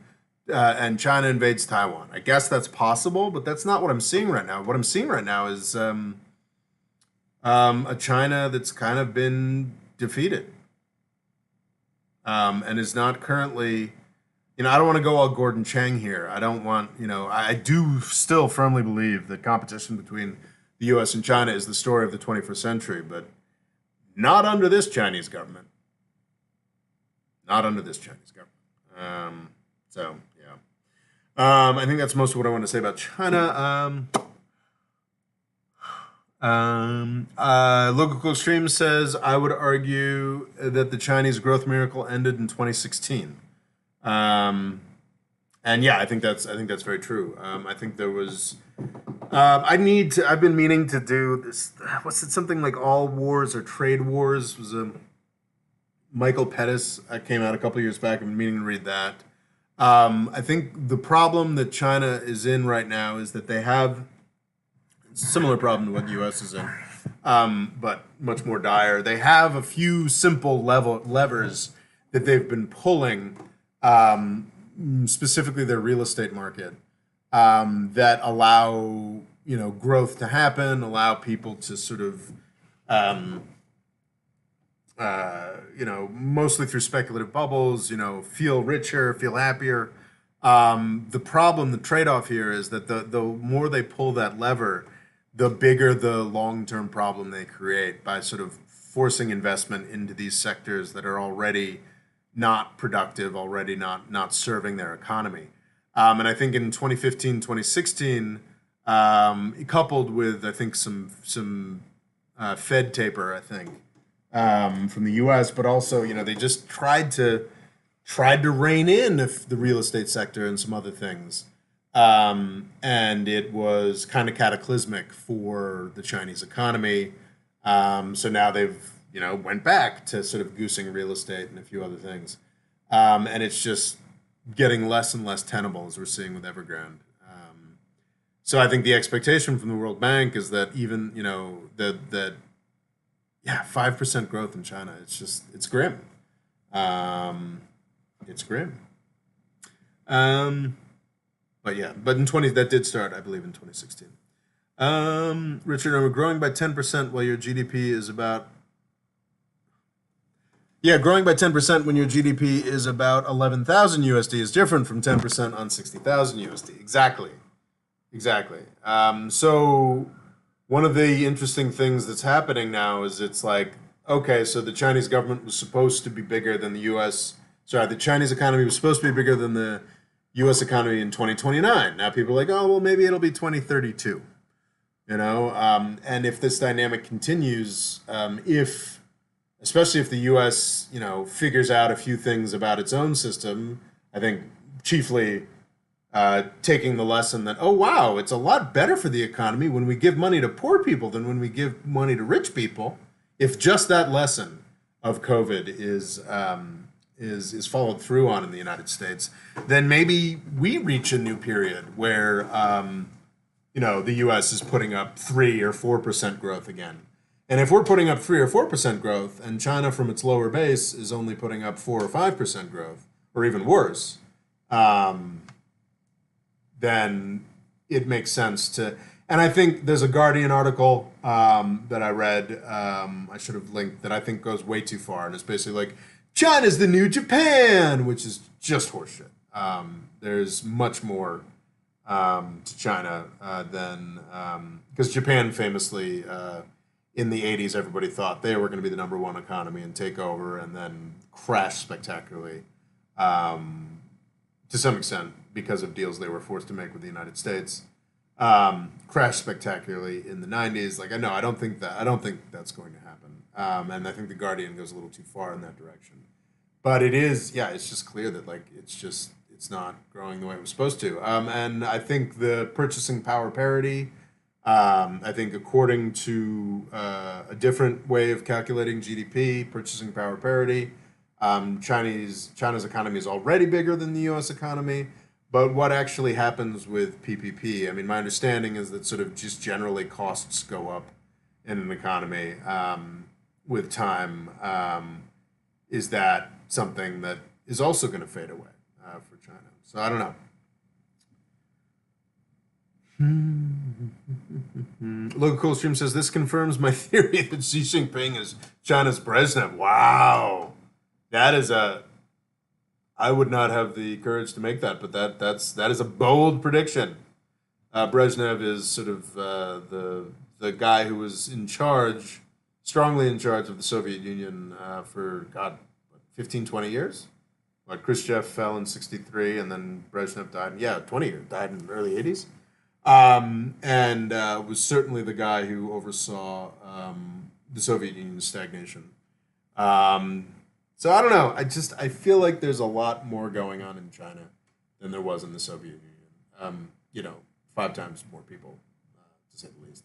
and China invades Taiwan. I guess that's possible, but that's not what I'm seeing right now. What I'm seeing right now is a China that's kind of been defeated, and is not currently. I don't want to go all Gordon Chang here. I don't want, I do still firmly believe that competition between the U.S. and China is the story of the 21st century, but not under this Chinese government. Not under this Chinese government. So, yeah. I think that's most of what I want to say about China. Local Extreme says, I would argue that the Chinese growth miracle ended in 2016. And yeah, I think that's very true. I think there was, I've been meaning to do this. What's it? Something like All Wars or Trade Wars it was a Michael Pettis came out a couple years back. I've been meaning to read that. I think the problem that China is in right now is that they have a similar problem to what the U.S. is in, but much more dire. They have a few simple levers that they've been pulling, specifically their real estate market, that allow growth to happen, allow people to sort of mostly through speculative bubbles, feel richer, feel happier. The problem, the trade-off here is that the more they pull that lever, the bigger the long-term problem they create by sort of forcing investment into these sectors that are already not productive, already not serving their economy. And I think in 2015, 2016, coupled with, I think, some Fed taper, I think, from the U.S., but also, they just tried to rein in the real estate sector and some other things. And it was kind of cataclysmic for the Chinese economy. So now they've, went back to sort of goosing real estate and a few other things. And it's just getting less and less tenable, as we're seeing with Evergrande. So I think the expectation from the World Bank is that even, that 5% growth in China, it's grim. It's grim. But that did start, I believe, in 2016. Richard, we're growing by 10% while your GDP is about. Yeah, growing by 10% when your GDP is about 11,000 USD is different from 10% on 60,000 USD. Exactly. So one of the interesting things that's happening now is it's like, okay, so the Chinese government was supposed to be bigger than the U.S. Sorry, the Chinese economy was supposed to be bigger than the U.S. economy in 2029. Now people are like, oh, well, maybe it'll be 2032. And if this dynamic continues, especially if the U.S., figures out a few things about its own system, I think chiefly taking the lesson that, oh, wow, it's a lot better for the economy when we give money to poor people than when we give money to rich people. If just that lesson of COVID is followed through on in the United States, then maybe we reach a new period where, the U.S. is putting up 3 or 4% growth again. And if we're putting up 3 or 4% growth, and China from its lower base is only putting up 4 or 5% growth, or even worse, then it makes sense to. And I think there's a Guardian article that I read. I should have linked that I think goes way too far, and it's basically like China's the new Japan, which is just horseshit. There's much more to China than because Japan famously. In the 80s, everybody thought they were going to be the number one economy and take over, and then crash spectacularly, to some extent because of deals they were forced to make with the United States. Crashed spectacularly in the 90s. I don't think that's going to happen. And I think the Guardian goes a little too far in that direction. But it's just clear that it's not growing the way it was supposed to. And I think the purchasing power parity I think according to a different way of calculating GDP, purchasing power parity, China's economy is already bigger than the U.S. economy. But what actually happens with PPP? I mean, my understanding is that sort of just generally costs go up in an economy with time. Is that something that is also going to fade away for China? So I don't know. Local Cool Stream says this confirms my theory that Xi Jinping is China's Brezhnev. Wow, that is a. I would not have the courage to make that, but that is a bold prediction. Brezhnev is sort of the guy who was in charge, strongly in charge of the Soviet Union for God, 15, 20 years. But Khrushchev fell in '63, and then Brezhnev died. Yeah, 20 years, died in the early '80s. And was certainly the guy who oversaw the Soviet Union's stagnation. So I don't know. I feel like there's a lot more going on in China than there was in the Soviet Union. 5 times more people, to say the least.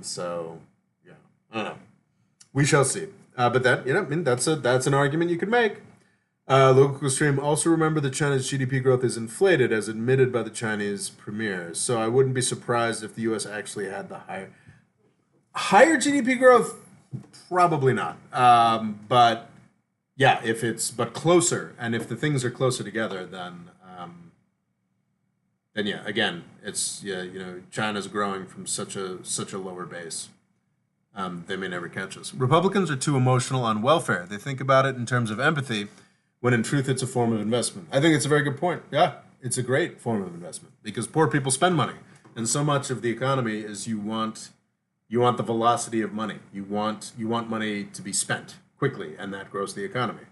So yeah, I don't know. We shall see. But that I mean, that's an argument you could make. Local stream. Also remember that China's GDP growth is inflated, as admitted by the Chinese premier. So I wouldn't be surprised if the U.S. actually had the higher GDP growth. Probably not. But yeah, if it's closer, and if the things are closer together, then yeah, again, it's China's growing from such a lower base. They may never catch us. Republicans are too emotional on welfare. They think about it in terms of empathy, when in truth it's a form of investment. I think it's a very good point. Yeah, it's a great form of investment because poor people spend money, and so much of the economy is you want the velocity of money. You want money to be spent quickly, and that grows the economy.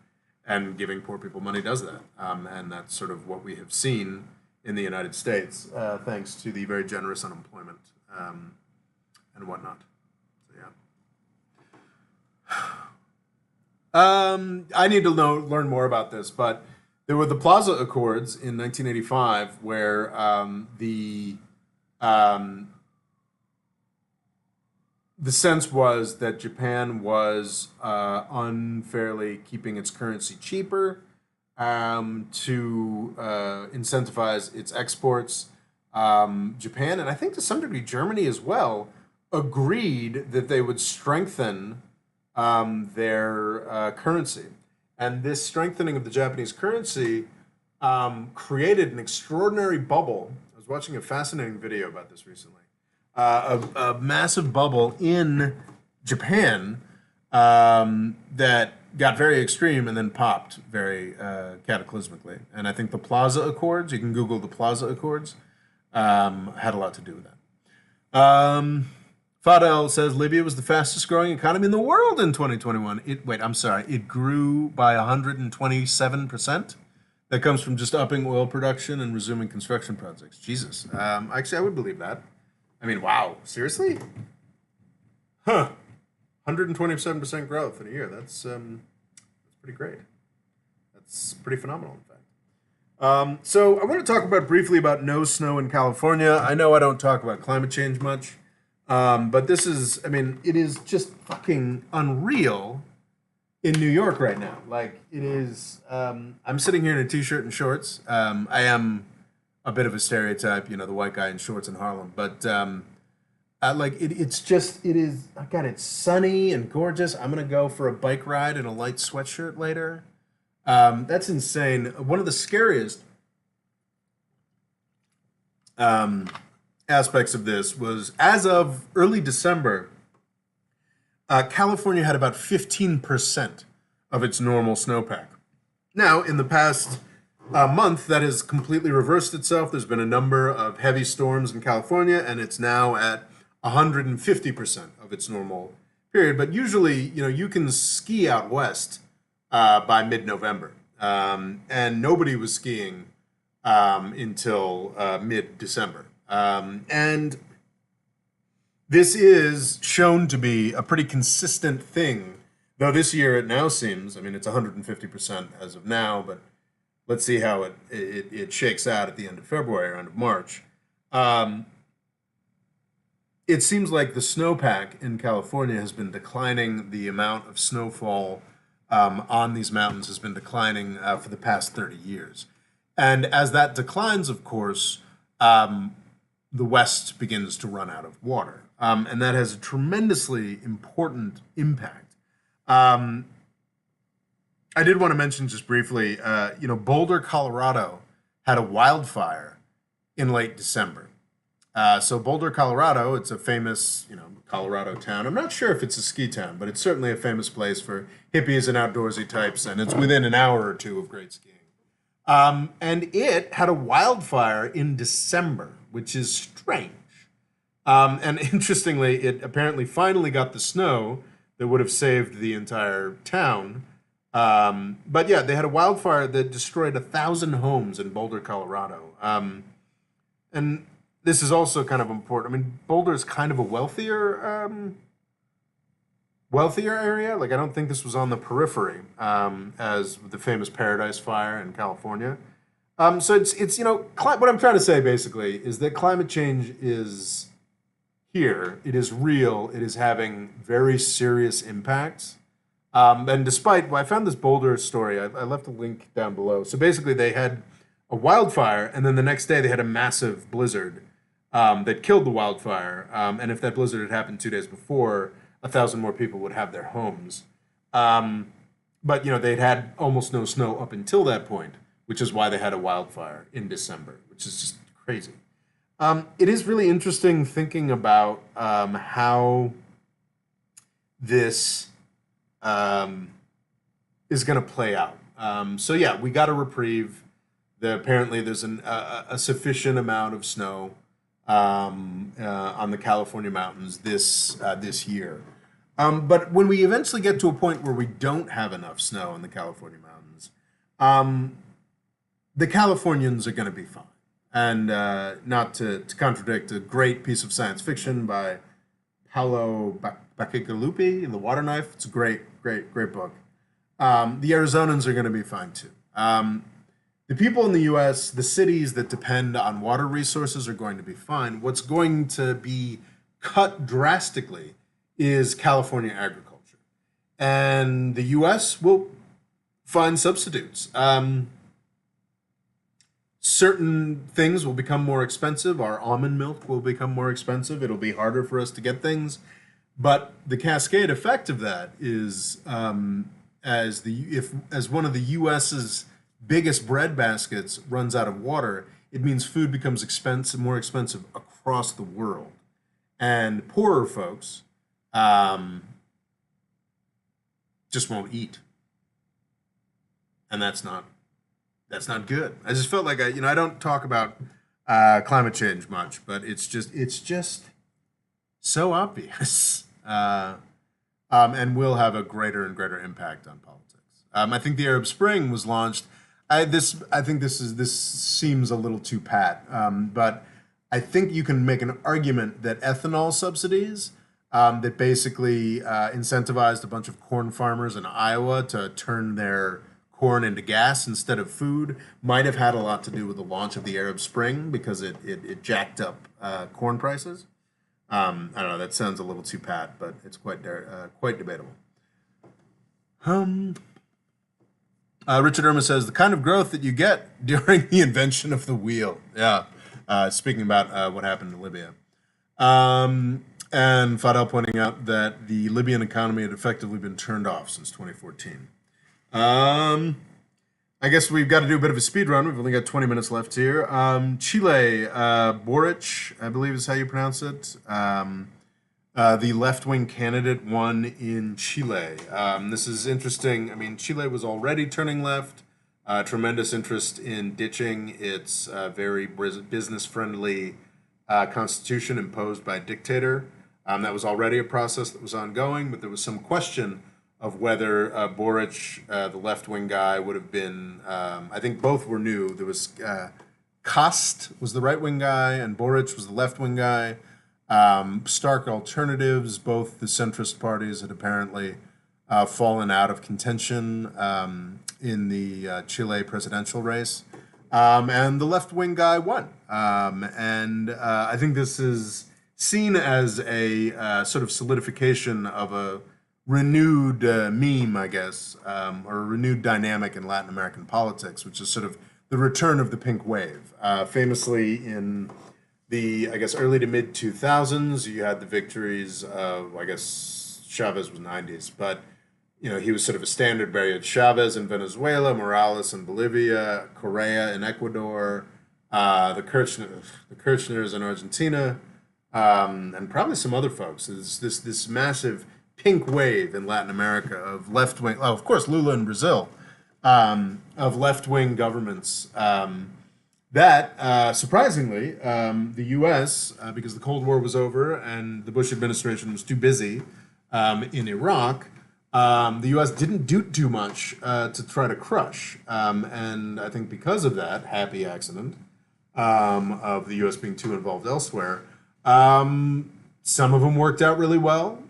And giving poor people money does that, and that's sort of what we have seen in the United States, thanks to the very generous unemployment and whatnot. So yeah. I need to learn more about this, but there were the Plaza Accords in 1985, where the sense was that Japan was unfairly keeping its currency cheaper to incentivize its exports. Japan, and I think to some degree Germany as well, agreed that they would strengthen their currency. And this strengthening of the Japanese currency created an extraordinary bubble. I was watching a fascinating video about this recently. A massive bubble in Japan that got very extreme and then popped very cataclysmically. And I think the Plaza Accords, you can Google the Plaza Accords, had a lot to do with that. Fadel says Libya was the fastest growing economy in the world in 2021. It grew by 127%. That comes from just upping oil production and resuming construction projects. Jesus. Actually, I would believe that. I mean, wow. Seriously? Huh. 127% growth in a year. That's pretty great. That's pretty phenomenal, in fact. So I want to talk briefly about no snow in California. I know I don't talk about climate change much. But this is, I mean, it is just fucking unreal in New York right now. Like, it is, I'm sitting here in a t-shirt and shorts. I am a bit of a stereotype, the white guy in shorts in Harlem. But, it's sunny and gorgeous. I'm going to go for a bike ride in a light sweatshirt later. That's insane. One of the scariest aspects of this was, as of early December, California had about 15% of its normal snowpack. Now, in the past month, that has completely reversed itself. There's been a number of heavy storms in California, and it's now at 150% of its normal period. But usually, you can ski out west by mid-November, and nobody was skiing until mid-December. And this is shown to be a pretty consistent thing, though this year it now seems, I mean, it's 150% as of now, but let's see how it shakes out at the end of February or end of March. it seems like the snowpack in California has been declining. The amount of snowfall on these mountains has been declining for the past 30 years. And as that declines, of course, the West begins to run out of water. And that has a tremendously important impact. Um, I did want to mention just briefly, Boulder, Colorado had a wildfire in late December. So Boulder, Colorado, it's a famous, Colorado town. I'm not sure if it's a ski town, but it's certainly a famous place for hippies and outdoorsy types, and it's within an hour or two of great skiing. And it had a wildfire in December, which is strange. And interestingly, it apparently finally got the snow that would have saved the entire town. But yeah, they had a wildfire that destroyed 1,000 homes in Boulder, Colorado. And this is also kind of important. I mean, Boulder is kind of a wealthier area. Like, I don't think this was on the periphery, as the famous Paradise Fire in California. So what I'm trying to say basically is that climate change is here. It is real. It is having very serious impacts. And I found this Boulder story. I left a link down below. So basically, they had a wildfire, and then the next day they had a massive blizzard that killed the wildfire. And if that blizzard had happened 2 days before, 1,000 more people would have their homes. But they'd had almost no snow up until that point, which is why they had a wildfire in December, which is just crazy. It is really interesting thinking about how this is going to play out. So yeah, we got a reprieve. Apparently, there's a sufficient amount of snow on the California mountains this year. But when we eventually get to a point where we don't have enough snow in the California mountains, the Californians are going to be fine. And not to contradict a great piece of science fiction by Paolo Bacigalupi, The Water Knife. It's a great book. The Arizonans are going to be fine too. The people in the U.S., the cities that depend on water resources are going to be fine. What's going to be cut drastically is California agriculture. And the U.S. will find substitutes. Certain things will become more expensive. Our almond milk will become more expensive. It'll be harder for us to get things. But the cascade effect of that is as one of the U.S.'s biggest bread baskets runs out of water, it means food becomes more expensive across the world. And poorer folks just won't eat. And that's not good. I just felt like I don't talk about climate change much, but it's just so obvious, and will have a greater and greater impact on politics. I think the Arab Spring was launched. I think this seems a little too pat, but I think you can make an argument that ethanol subsidies that basically incentivized a bunch of corn farmers in Iowa to turn their corn into gas instead of food might have had a lot to do with the launch of the Arab Spring because it jacked up corn prices. I don't know. That sounds a little too pat, but it's quite debatable. Richard Irma says the kind of growth that you get during the invention of the wheel. Yeah. Speaking about what happened in Libya. And Fadel pointing out that the Libyan economy had effectively been turned off since 2014. I guess we've got to do a bit of a speed run. We've only got 20 minutes left here. Chile, Boric, I believe is how you pronounce it. The left-wing candidate won in Chile. This is interesting. I mean, Chile was already turning left. Tremendous interest in ditching its very business-friendly constitution imposed by a dictator. That was already a process that was ongoing, but there was some question of whether Boric, the left-wing guy, would have been, I think both were new. There was Kast was the right-wing guy, and Boric was the left-wing guy. Stark alternatives, both the centrist parties had apparently fallen out of contention in the Chile presidential race. And the left-wing guy won. And I think this is seen as a sort of solidification of a renewed meme, I guess, or a renewed dynamic in Latin American politics, which is sort of the return of the pink wave. Famously in the, I guess, early to mid 2000s, you had the victories of, I guess, Chavez was 90s, but he was sort of a standard bearer. Chavez in Venezuela, Morales in Bolivia, Correa in Ecuador, the Kirchners in Argentina, and probably some other folks. There's this massive pink wave in Latin America of left wing. Oh, of course, Lula in Brazil, of left wing governments. That surprisingly, the U.S. Because the Cold War was over and the Bush administration was too busy in Iraq. The U.S. didn't do too much to try to crush, and I think because of that happy accident of the U.S. being too involved elsewhere, some of them worked out really well.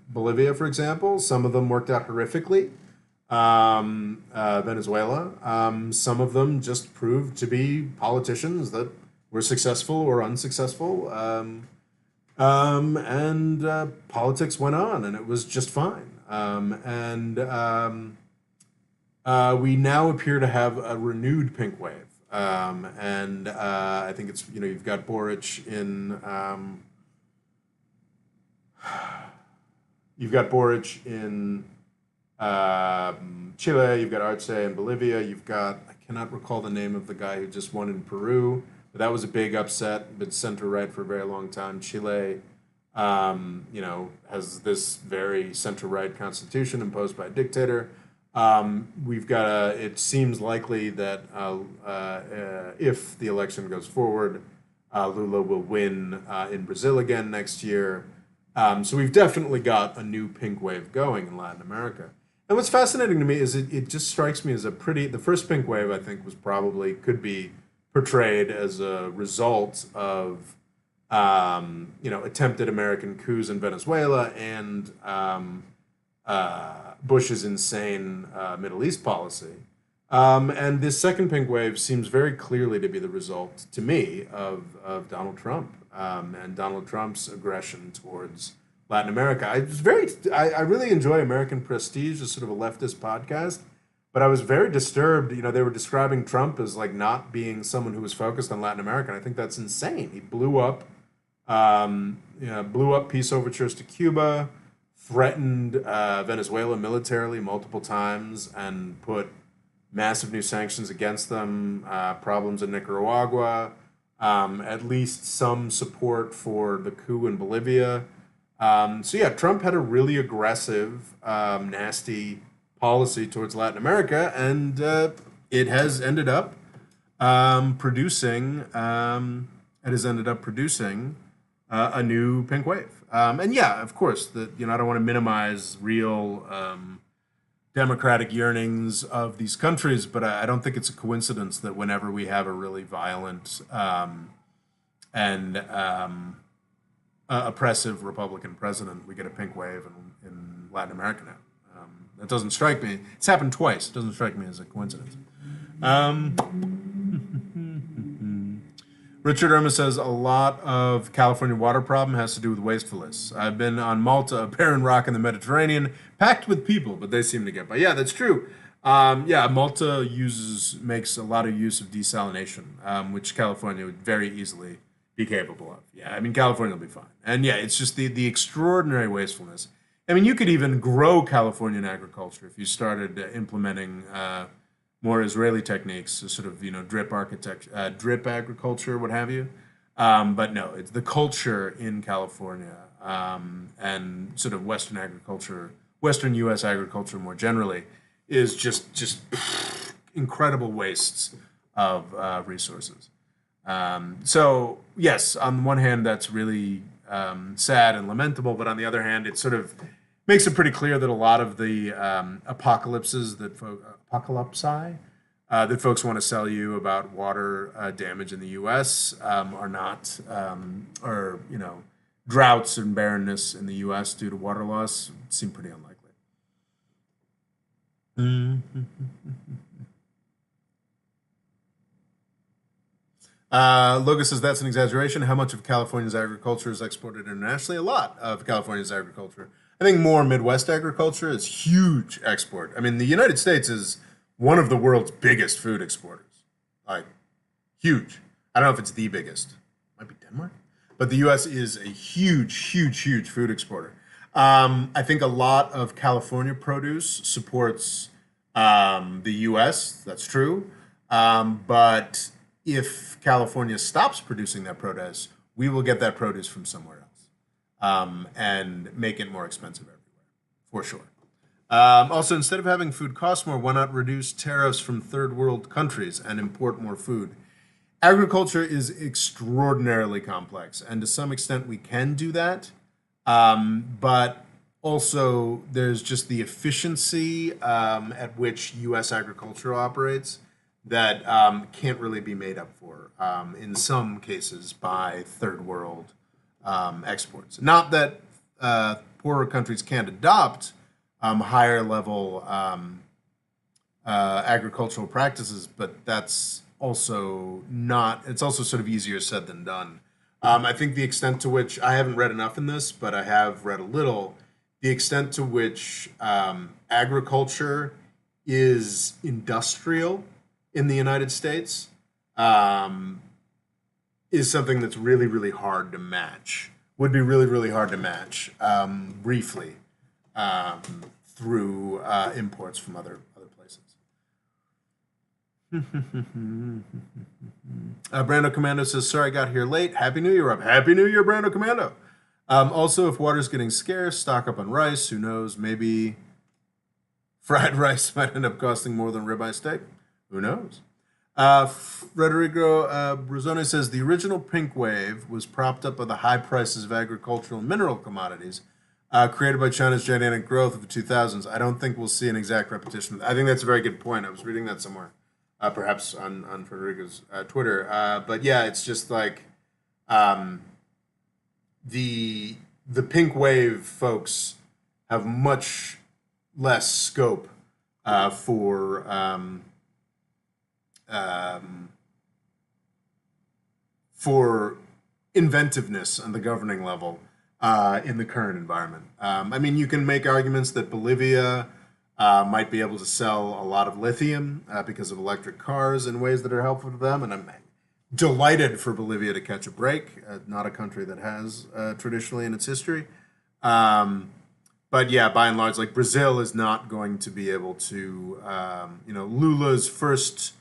Bolivia, for example, some of them worked out horrifically. Venezuela, some of them just proved to be politicians that were successful or unsuccessful. And politics went on, and it was just fine. We now appear to have a renewed pink wave. I think it's, you've got Boric in, Chile, you've got Arce in Bolivia, you've got, I cannot recall the name of the guy who just won in Peru, but that was a big upset, been center-right for a very long time. Chile, has this very center-right constitution imposed by a dictator. It seems likely that if the election goes forward, Lula will win in Brazil again next year. So we've definitely got a new pink wave going in Latin America. And what's fascinating to me is it just strikes me as the first pink wave, I think, could be portrayed as a result of, attempted American coups in Venezuela and Bush's insane Middle East policy. And this second pink wave seems very clearly to be the result, to me, of Donald Trump and Donald Trump's aggression towards Latin America. I really enjoy American Prestige as sort of a leftist podcast, but I was very disturbed. They were describing Trump as like not being someone who was focused on Latin America, and I think that's insane. He blew up peace overtures to Cuba, threatened Venezuela militarily multiple times, and put massive new sanctions against them, problems in Nicaragua, at least some support for the coup in Bolivia. Trump had a really aggressive, nasty policy towards Latin America, and it has ended up producing a new pink wave. Of course, I don't want to minimize real democratic yearnings of these countries, but I don't think it's a coincidence that whenever we have a really violent and oppressive Republican president, we get a pink wave in Latin America now. That doesn't strike me. It's happened twice. It doesn't strike me as a coincidence. Richard Irma says a lot of California water problem has to do with wastefulness. I've been on Malta, a barren rock in the Mediterranean, packed with people, but they seem to get by. Yeah, that's true. Malta makes a lot of use of desalination, which California would very easily be capable of. Yeah, I mean, California will be fine. And yeah, it's just the extraordinary wastefulness. I mean, you could even grow Californian agriculture if you started implementing more Israeli techniques, so sort of drip agriculture, what have you. But no, it's the culture in California and sort of Western agriculture, Western U.S. agriculture more generally, is just incredible wastes of resources. So yes, on one hand, that's really sad and lamentable, but on the other hand, it sort of makes it pretty clear that a lot of the apocalypses that folks want to sell you about water damage in the U.S. Are not, or droughts and barrenness in the U.S. due to water loss seem pretty unlikely. Logan says that's an exaggeration. How much of California's agriculture is exported internationally? A lot of California's agriculture. I think more Midwest agriculture is huge export. I mean, the United States is one of the world's biggest food exporters. Like, huge. I don't know if it's the biggest. Might be Denmark. But the U.S. is a huge, huge, huge food exporter. I think a lot of California produce supports the U.S. That's true. But if California stops producing that produce, we will get that produce from somewhere else and make it more expensive everywhere, for sure. Also, instead of having food cost more, why not reduce tariffs from third world countries and import more food? Agriculture is extraordinarily complex, and to some extent, we can do that. But also, there's just the efficiency at which U.S. agriculture operates that can't really be made up for in some cases by third world exports. Not that poorer countries can't adopt higher level agricultural practices, but that's also not, it's also sort of easier said than done. I think the extent to which, I haven't read enough in this, but I have read a little, the extent to which agriculture is industrial in the United States is something that's really, really hard to match. Would be really, really hard to match briefly through imports from other places. Brando Commando says, sorry I got here late. Happy New Year, Rob. Happy New Year, Brando Commando. Also, if water's getting scarce, stock up on rice. Who knows? Maybe fried rice might end up costing more than ribeye steak. Who knows? Federico Bruzzone says, the original pink wave was propped up by the high prices of agricultural and mineral commodities created by China's gigantic growth of the 2000s. I don't think we'll see an exact repetition. I think that's a very good point. I was reading that somewhere. Perhaps on Federico's Twitter. But yeah, it's just like the pink wave folks have much less scope for inventiveness on the governing level in the current environment. I mean, you can make arguments that Bolivia might be able to sell a lot of lithium because of electric cars in ways that are helpful to them. And I'm delighted for Bolivia to catch a break, not a country that has traditionally in its history. But yeah, by and large, like Brazil is not going to be able to, Lula's first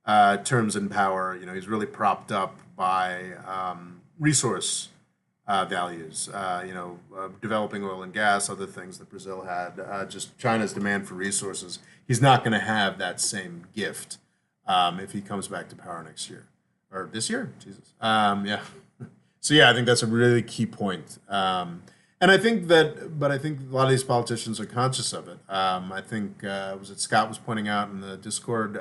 terms in power, he's really propped up by resource values, developing oil and gas, other things that Brazil had, just China's demand for resources. He's not going to have that same gift if he comes back to power next year or this year. Jesus. Yeah. So yeah, I think that's a really key point. And I think but I think a lot of these politicians are conscious of it. I think was it Scott was pointing out in the Discord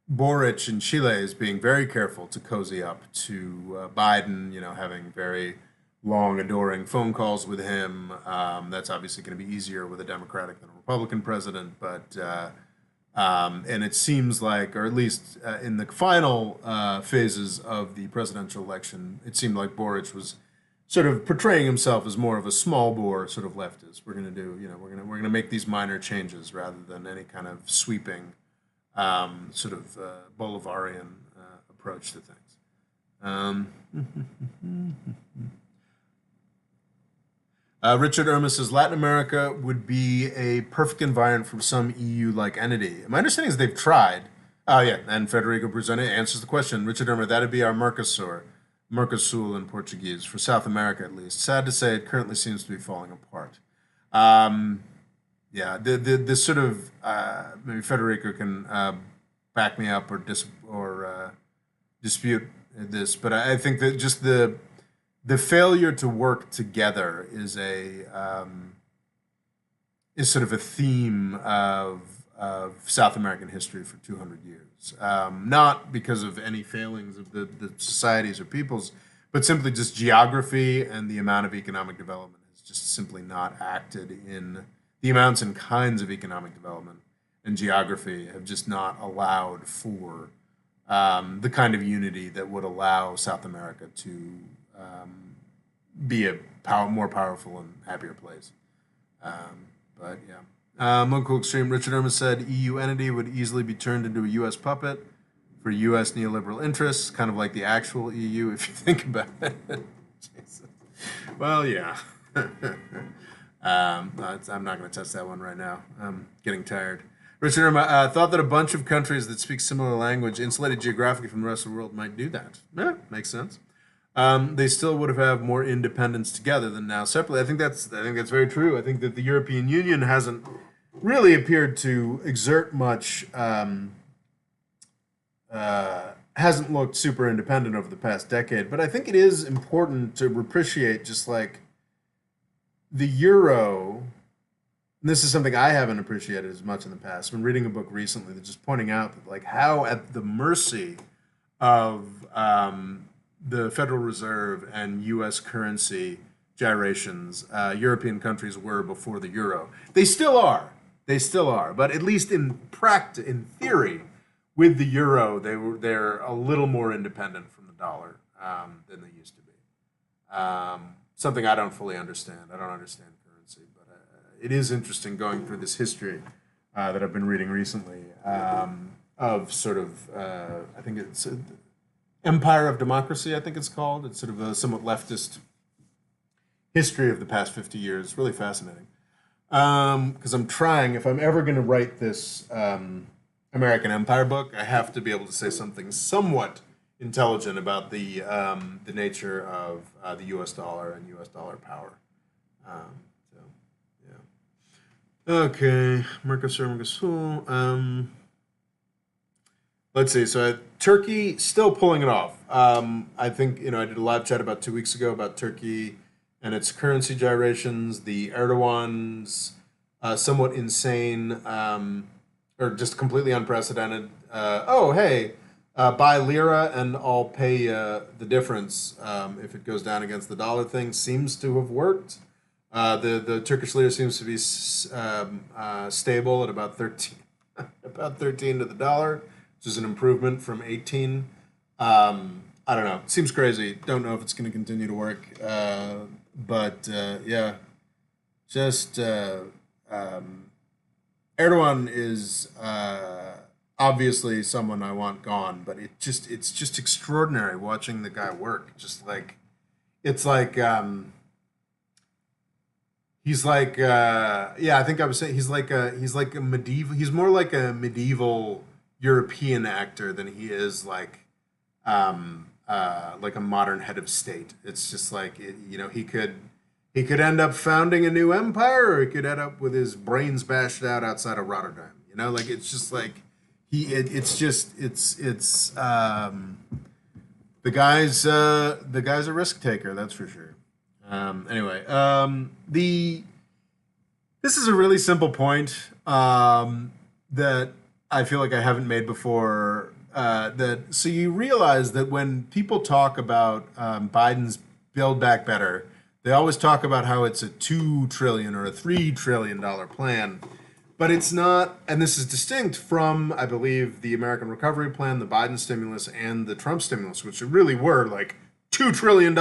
Boric in Chile is being very careful to cozy up to Biden, having very long, adoring phone calls with him. That's obviously going to be easier with a Democratic than a Republican president, but and it seems like, or at least in the final phases of the presidential election, it seemed like Boric was sort of portraying himself as more of a small bore sort of leftist. We're going to do, we're going to make these minor changes rather than any kind of sweeping sort of Bolivarian approach to things. Richard Irma says Latin America would be a perfect environment for some EU-like entity. My understanding is they've tried. Oh yeah, and Federico Bruzzone answers the question. Richard Irma, that'd be our Mercosul in Portuguese, for South America at least. Sad to say, it currently seems to be falling apart. Yeah, this sort of maybe Federico can back me up or dispute this, but I think that just the failure to work together is sort of a theme of South American history for 200 years. Not because of any failings of the societies or peoples, but simply just geography and the amount of economic development has just simply not acted in the amounts and kinds of economic development and geography have just not allowed for the kind of unity that would allow South America to be a more powerful and happier place. But yeah. Uncle Extreme, Richard Irma said EU entity would easily be turned into a U.S. puppet for U.S. neoliberal interests, kind of like the actual EU, if you think about it. Jesus. Well, yeah. I'm not going to test that one right now. I'm getting tired. Richard Irma thought that a bunch of countries that speak similar language, insulated geographically from the rest of the world, might do that. Yeah, makes sense. They still would have more independence together than now separately. I think that's very true. I think that the European Union hasn't really appeared to exert much, hasn't looked super independent over the past decade. But I think it is important to appreciate just like the euro. And this is something I haven't appreciated as much in the past. I've been reading a book recently that's just pointing out that like how at the mercy of the Federal Reserve and U.S. currency gyrations European countries were before the euro. They still are. They still are. But at least in practice, in theory, with the euro, they're a little more independent from the dollar than they used to be. Something I don't fully understand. I don't understand currency, but it is interesting going through this history that I've been reading recently of sort of, I think it's Empire of Democracy, I think it's called. It's sort of a somewhat leftist history of the past 50 years. It's really fascinating. Because I'm trying, if I'm ever going to write this American Empire book, I have to be able to say something somewhat intelligent about the nature of the U.S. dollar and U.S. dollar power. So, yeah. Okay, Mercosur. Let's see. So Turkey still pulling it off. I think I did a live chat about 2 weeks ago about Turkey and its currency gyrations. The Erdogan's somewhat insane or just completely unprecedented. Oh, hey, buy lira and I'll pay the difference if it goes down against the dollar thing seems to have worked. The Turkish lira seems to be stable at about 13, about 13 to the dollar, which is an improvement from 18. I don't know. It seems crazy. Don't know if it's going to continue to work. But yeah, just Erdogan is obviously someone I want gone, but it's just extraordinary watching the guy work. Just like it's like he's like yeah, I think I was saying he's like a medieval. He's more like a medieval European actor than he is like a modern head of state. It's just like he could end up founding a new empire, or he could end up with his brains bashed out outside of Rotterdam. Like it's just like the guy's a risk taker, that's for sure. Anyway, this is a really simple point that I feel like I haven't made before. So you realize that when people talk about Biden's Build Back Better, they always talk about how it's a $2 trillion or a $3 trillion plan, but it's not. And this is distinct from, I believe, the American Recovery Plan, the Biden stimulus, and the Trump stimulus, which really were like $2 trillion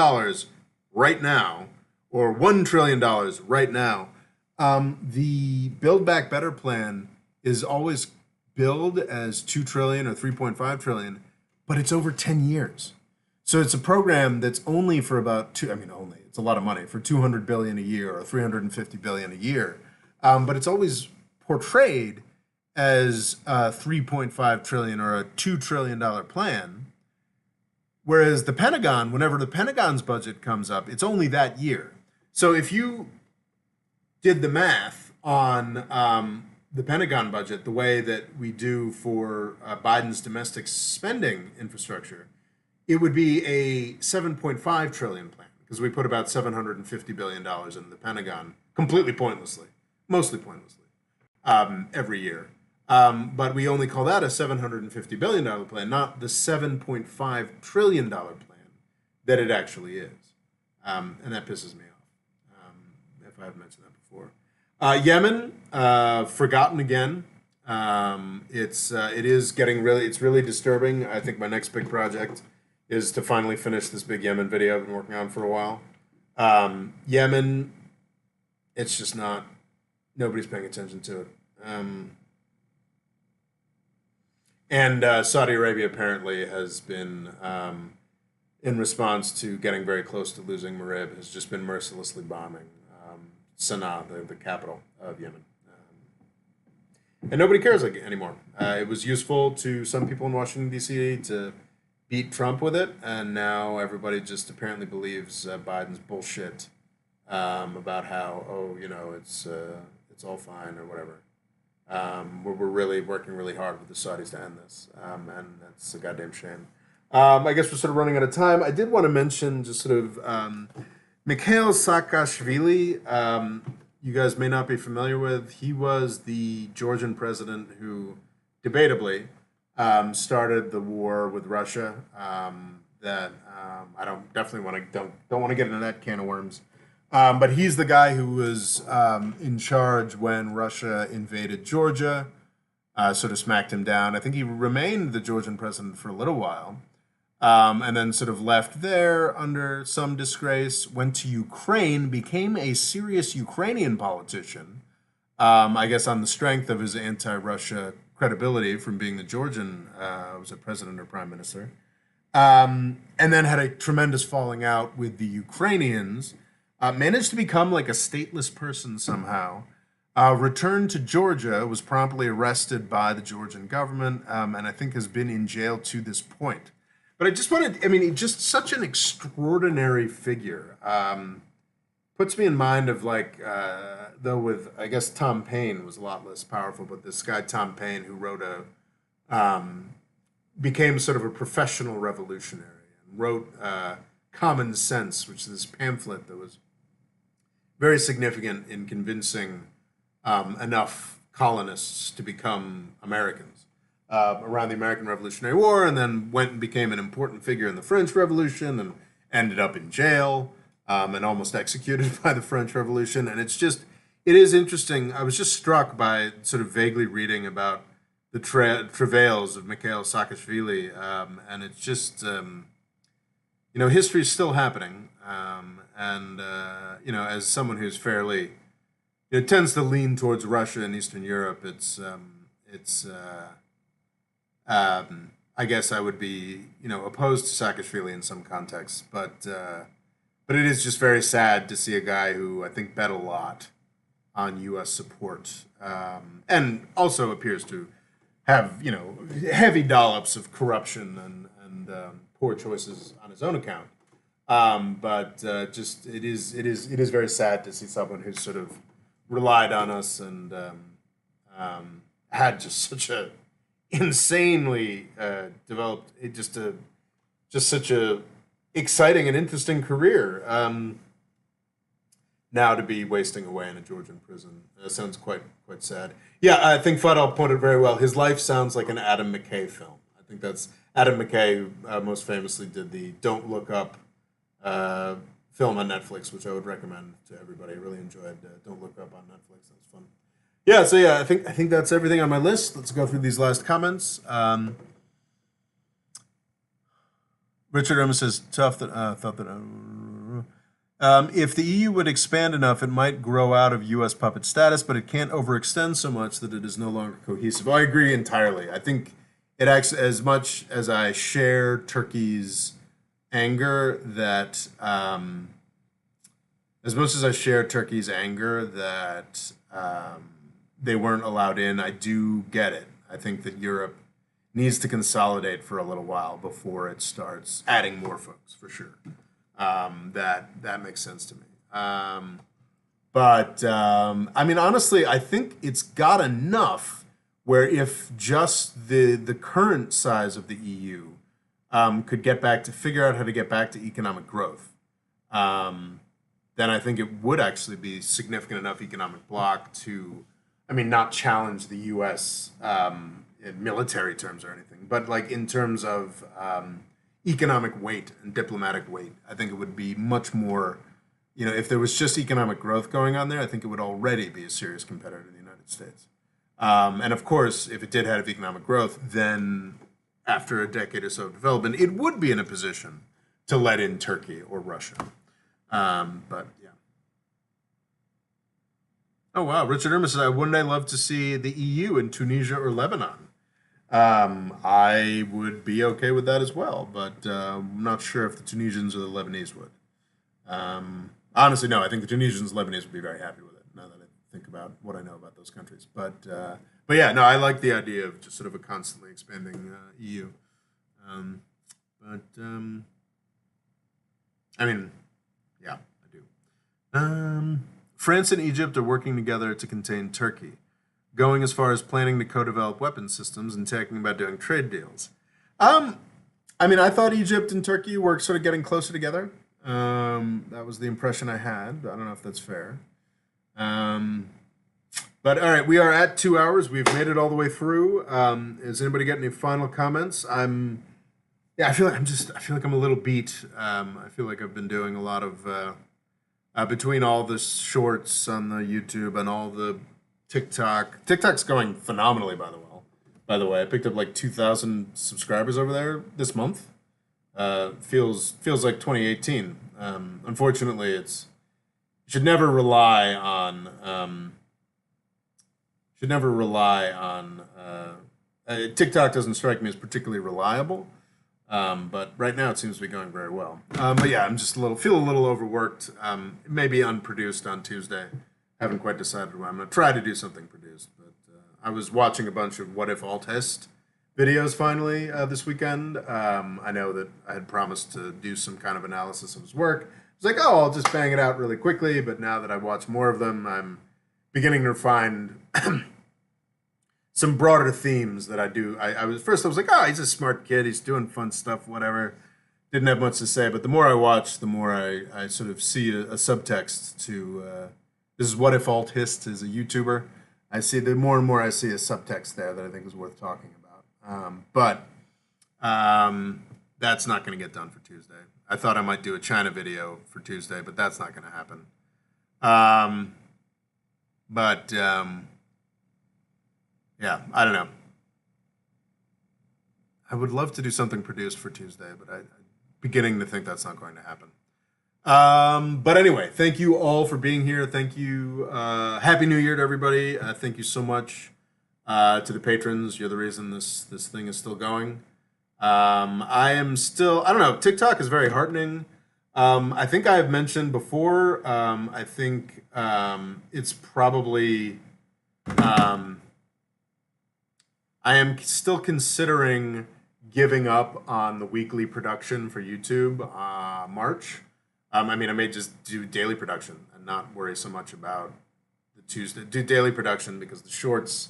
right now, or $1 trillion right now. The Build Back Better plan is always billed as 2 trillion or 3.5 trillion, but it's over 10 years. So it's a program that's only for about it's a lot of money for 200 billion a year or 350 billion a year. But it's always portrayed as a 3.5 trillion or a $2 trillion plan. Whereas the Pentagon, whenever the Pentagon's budget comes up, it's only that year. So if you did the math on the Pentagon budget the way that we do for Biden's domestic spending infrastructure, it would be a 7.5 trillion plan because we put about $750 billion in the Pentagon completely pointlessly, mostly pointlessly, every year. But we only call that a $750 billion plan, not the $7.5 trillion plan that it actually is. And that pisses me off, if I haven't mentioned that before. Yemen, forgotten again. It is getting really, it's really disturbing. I think my next big project is to finally finish this big Yemen video I've been working on for a while. Yemen, it's just not, nobody's paying attention to it. And Saudi Arabia apparently has been, in response to getting very close to losing Marib, has just been mercilessly bombing Sana'a, the capital of Yemen. And nobody cares like anymore. It was useful to some people in Washington D.C. to beat Trump with it, and now everybody just apparently believes Biden's bullshit about how it's all fine or whatever. We're really working really hard with the Saudis to end this, and that's a goddamn shame. I guess we're sort of running out of time. I did want to mention just sort of Mikhail Saakashvili. You guys may not be familiar with. He was the Georgian president who, debatably, started the war with Russia. I don't want to get into that can of worms. But he's the guy who was in charge when Russia invaded Georgia, sort of smacked him down. I think he remained the Georgian president for a little while, and then sort of left there under some disgrace, went to Ukraine, became a serious Ukrainian politician, I guess on the strength of his anti-Russia credibility from being the Georgian, was it president or prime minister, and then had a tremendous falling out with the Ukrainians. Managed to become like a stateless person somehow. Returned to Georgia, was promptly arrested by the Georgian government, and I think has been in jail to this point. But he's just such an extraordinary figure. Puts me in mind of though with, I guess Tom Paine was a lot less powerful, but this guy Tom Paine who wrote became sort of a professional revolutionary and wrote Common Sense, which is this pamphlet that was very significant in convincing enough colonists to become Americans around the American Revolutionary War, and then went and became an important figure in the French Revolution and ended up in jail and almost executed by the French Revolution. And it is interesting. I was just struck by sort of vaguely reading about the travails of Mikhail Saakashvili, and it's just, history is still happening. As someone who's fairly, tends to lean towards Russia and Eastern Europe, I guess I would be, opposed to Saakashvili in some contexts, but it is just very sad to see a guy who I think bet a lot on U.S. support, and also appears to have, heavy dollops of corruption and poor choices on his own account. It is very sad to see someone who's sort of relied on us and had just such a insanely developed, such a exciting and interesting career. Now to be wasting away in a Georgian prison. That sounds quite sad. Yeah, I think Fadal pointed very well. His life sounds like an Adam McKay film. I think that's Adam McKay, most famously did the Don't Look Up film on Netflix, which I would recommend to everybody. I really enjoyed Don't Look Up on Netflix. That was fun. Yeah, so yeah, I think that's everything on my list. Let's go through these last comments. Richard Irma says, tough that thought that. If the EU would expand enough, it might grow out of U.S. puppet status, but it can't overextend so much that it is no longer cohesive. I agree entirely. I think it acts as much as I share Turkey's anger that, they weren't allowed in, I do get it. I think that Europe needs to consolidate for a little while before it starts adding more folks, for sure. That makes sense to me. Honestly, I think it's got enough where if just the current size of the EU could figure out how to get back to economic growth, then I think it would actually be significant enough economic bloc to, not challenge the U.S. In military terms or anything, but like in terms of economic weight and diplomatic weight, I think it would be much more, if there was just economic growth going on there, I think it would already be a serious competitor to the United States. And of course, if it did have economic growth, then after a decade or so of development, it would be in a position to let in Turkey or Russia. But yeah. Oh wow, Richard Irma says, "Wouldn't I love to see the EU in Tunisia or Lebanon?" I would be okay with that as well, but I'm not sure if the Tunisians or the Lebanese would. Honestly, no. I think the Tunisians and Lebanese would be very happy with it. Now that I think about what I know about those countries, but yeah, no, I like the idea of just sort of a constantly expanding EU. Um, but I mean, yeah, I do. France and Egypt are working together to contain Turkey, going as far as planning to co-develop weapons systems and talking about doing trade deals. Um, I mean, I thought Egypt and Turkey were sort of getting closer together. That was the impression I had. I don't know if that's fair. Um, but all right, we are at 2 hours. We've made it all the way through. Has anybody got any final comments? Yeah, I feel like I'm a little beat. I feel like I've been doing a lot of between all the shorts on the YouTube and all the TikTok. TikTok's going phenomenally, by the way. By the way, I picked up like 2,000 subscribers over there this month. Feels like 2018. Unfortunately, it's you should never rely on TikTok doesn't strike me as particularly reliable. But right now it seems to be going very well. But yeah, I'm just feel a little overworked. Maybe unproduced on Tuesday. Haven't quite decided when I'm gonna try to do something produced. But I was watching a bunch of What If All Test videos finally this weekend. I know that I had promised to do some kind of analysis of his work. I was like, oh, I'll just bang it out really quickly. But now that I watch more of them, I'm beginning to find some broader themes that I do. I was like, oh, he's a smart kid. He's doing fun stuff, whatever. Didn't have much to say, but the more I watch, the more I sort of see a subtext to. This is What If Altist is a YouTuber. I see the more and more I see a subtext there that I think is worth talking about. But that's not going to get done for Tuesday. I thought I might do a China video for Tuesday, but that's not going to happen. But yeah, I don't know. I would love to do something produced for Tuesday, but I'm beginning to think that's not going to happen. But anyway, thank you all for being here. Thank you. Happy New Year to everybody. Thank you so much to the patrons. You're the reason this thing is still going. I am still. I don't know. TikTok is very heartening. I think I have mentioned before. I think it's probably. I am still considering giving up on the weekly production for YouTube March. I mean, I may just do daily production and not worry so much about the Tuesday. Do daily production because the shorts,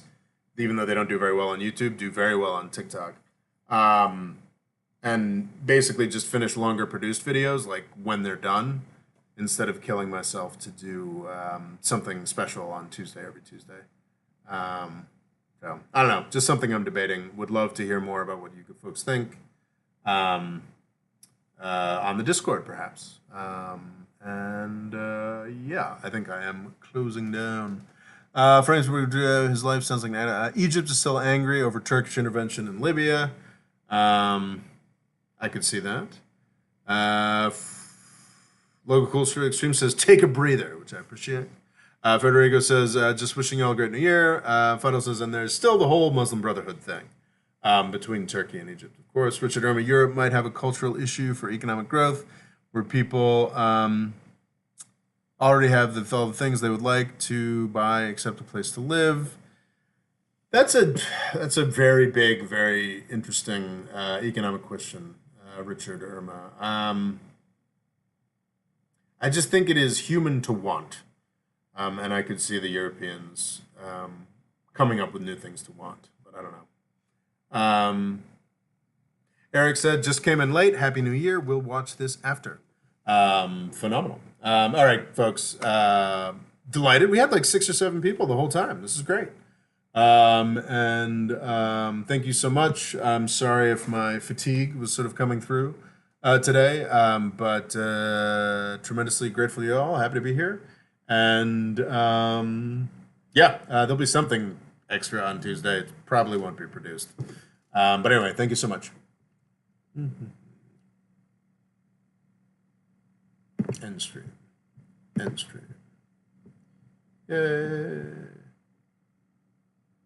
even though they don't do very well on YouTube, do very well on TikTok. And basically just finish longer produced videos like when they're done instead of killing myself to do something special on Tuesday every Tuesday. So I don't know, just something I'm debating. Would love to hear more about what you folks think on the Discord, perhaps. Yeah, I think I am closing down. Frank's his life sounds like Egypt is still angry over Turkish intervention in Libya. I could see that. Local Culture Extreme says, take a breather, which I appreciate. Federico says, just wishing you all a great new year. Fidel says, and there's still the whole Muslim Brotherhood thing between Turkey and Egypt. Of course, Richard Irma, Europe might have a cultural issue for economic growth where people already have all the things they would like to buy except a place to live. That's a very big, very interesting economic question, Richard Irma. I just think it is human to want. And I could see the Europeans coming up with new things to want, but I don't know. Eric said, just came in late. Happy New Year. We'll watch this after. Phenomenal. All right, folks. Delighted. We had like 6 or 7 people the whole time. This is great. Thank you so much. I'm sorry if my fatigue was sort of coming through today, but tremendously grateful to you all. Happy to be here. And yeah, there'll be something extra on Tuesday. It probably won't be produced. But anyway, thank you so much. End stream. End stream. Yay.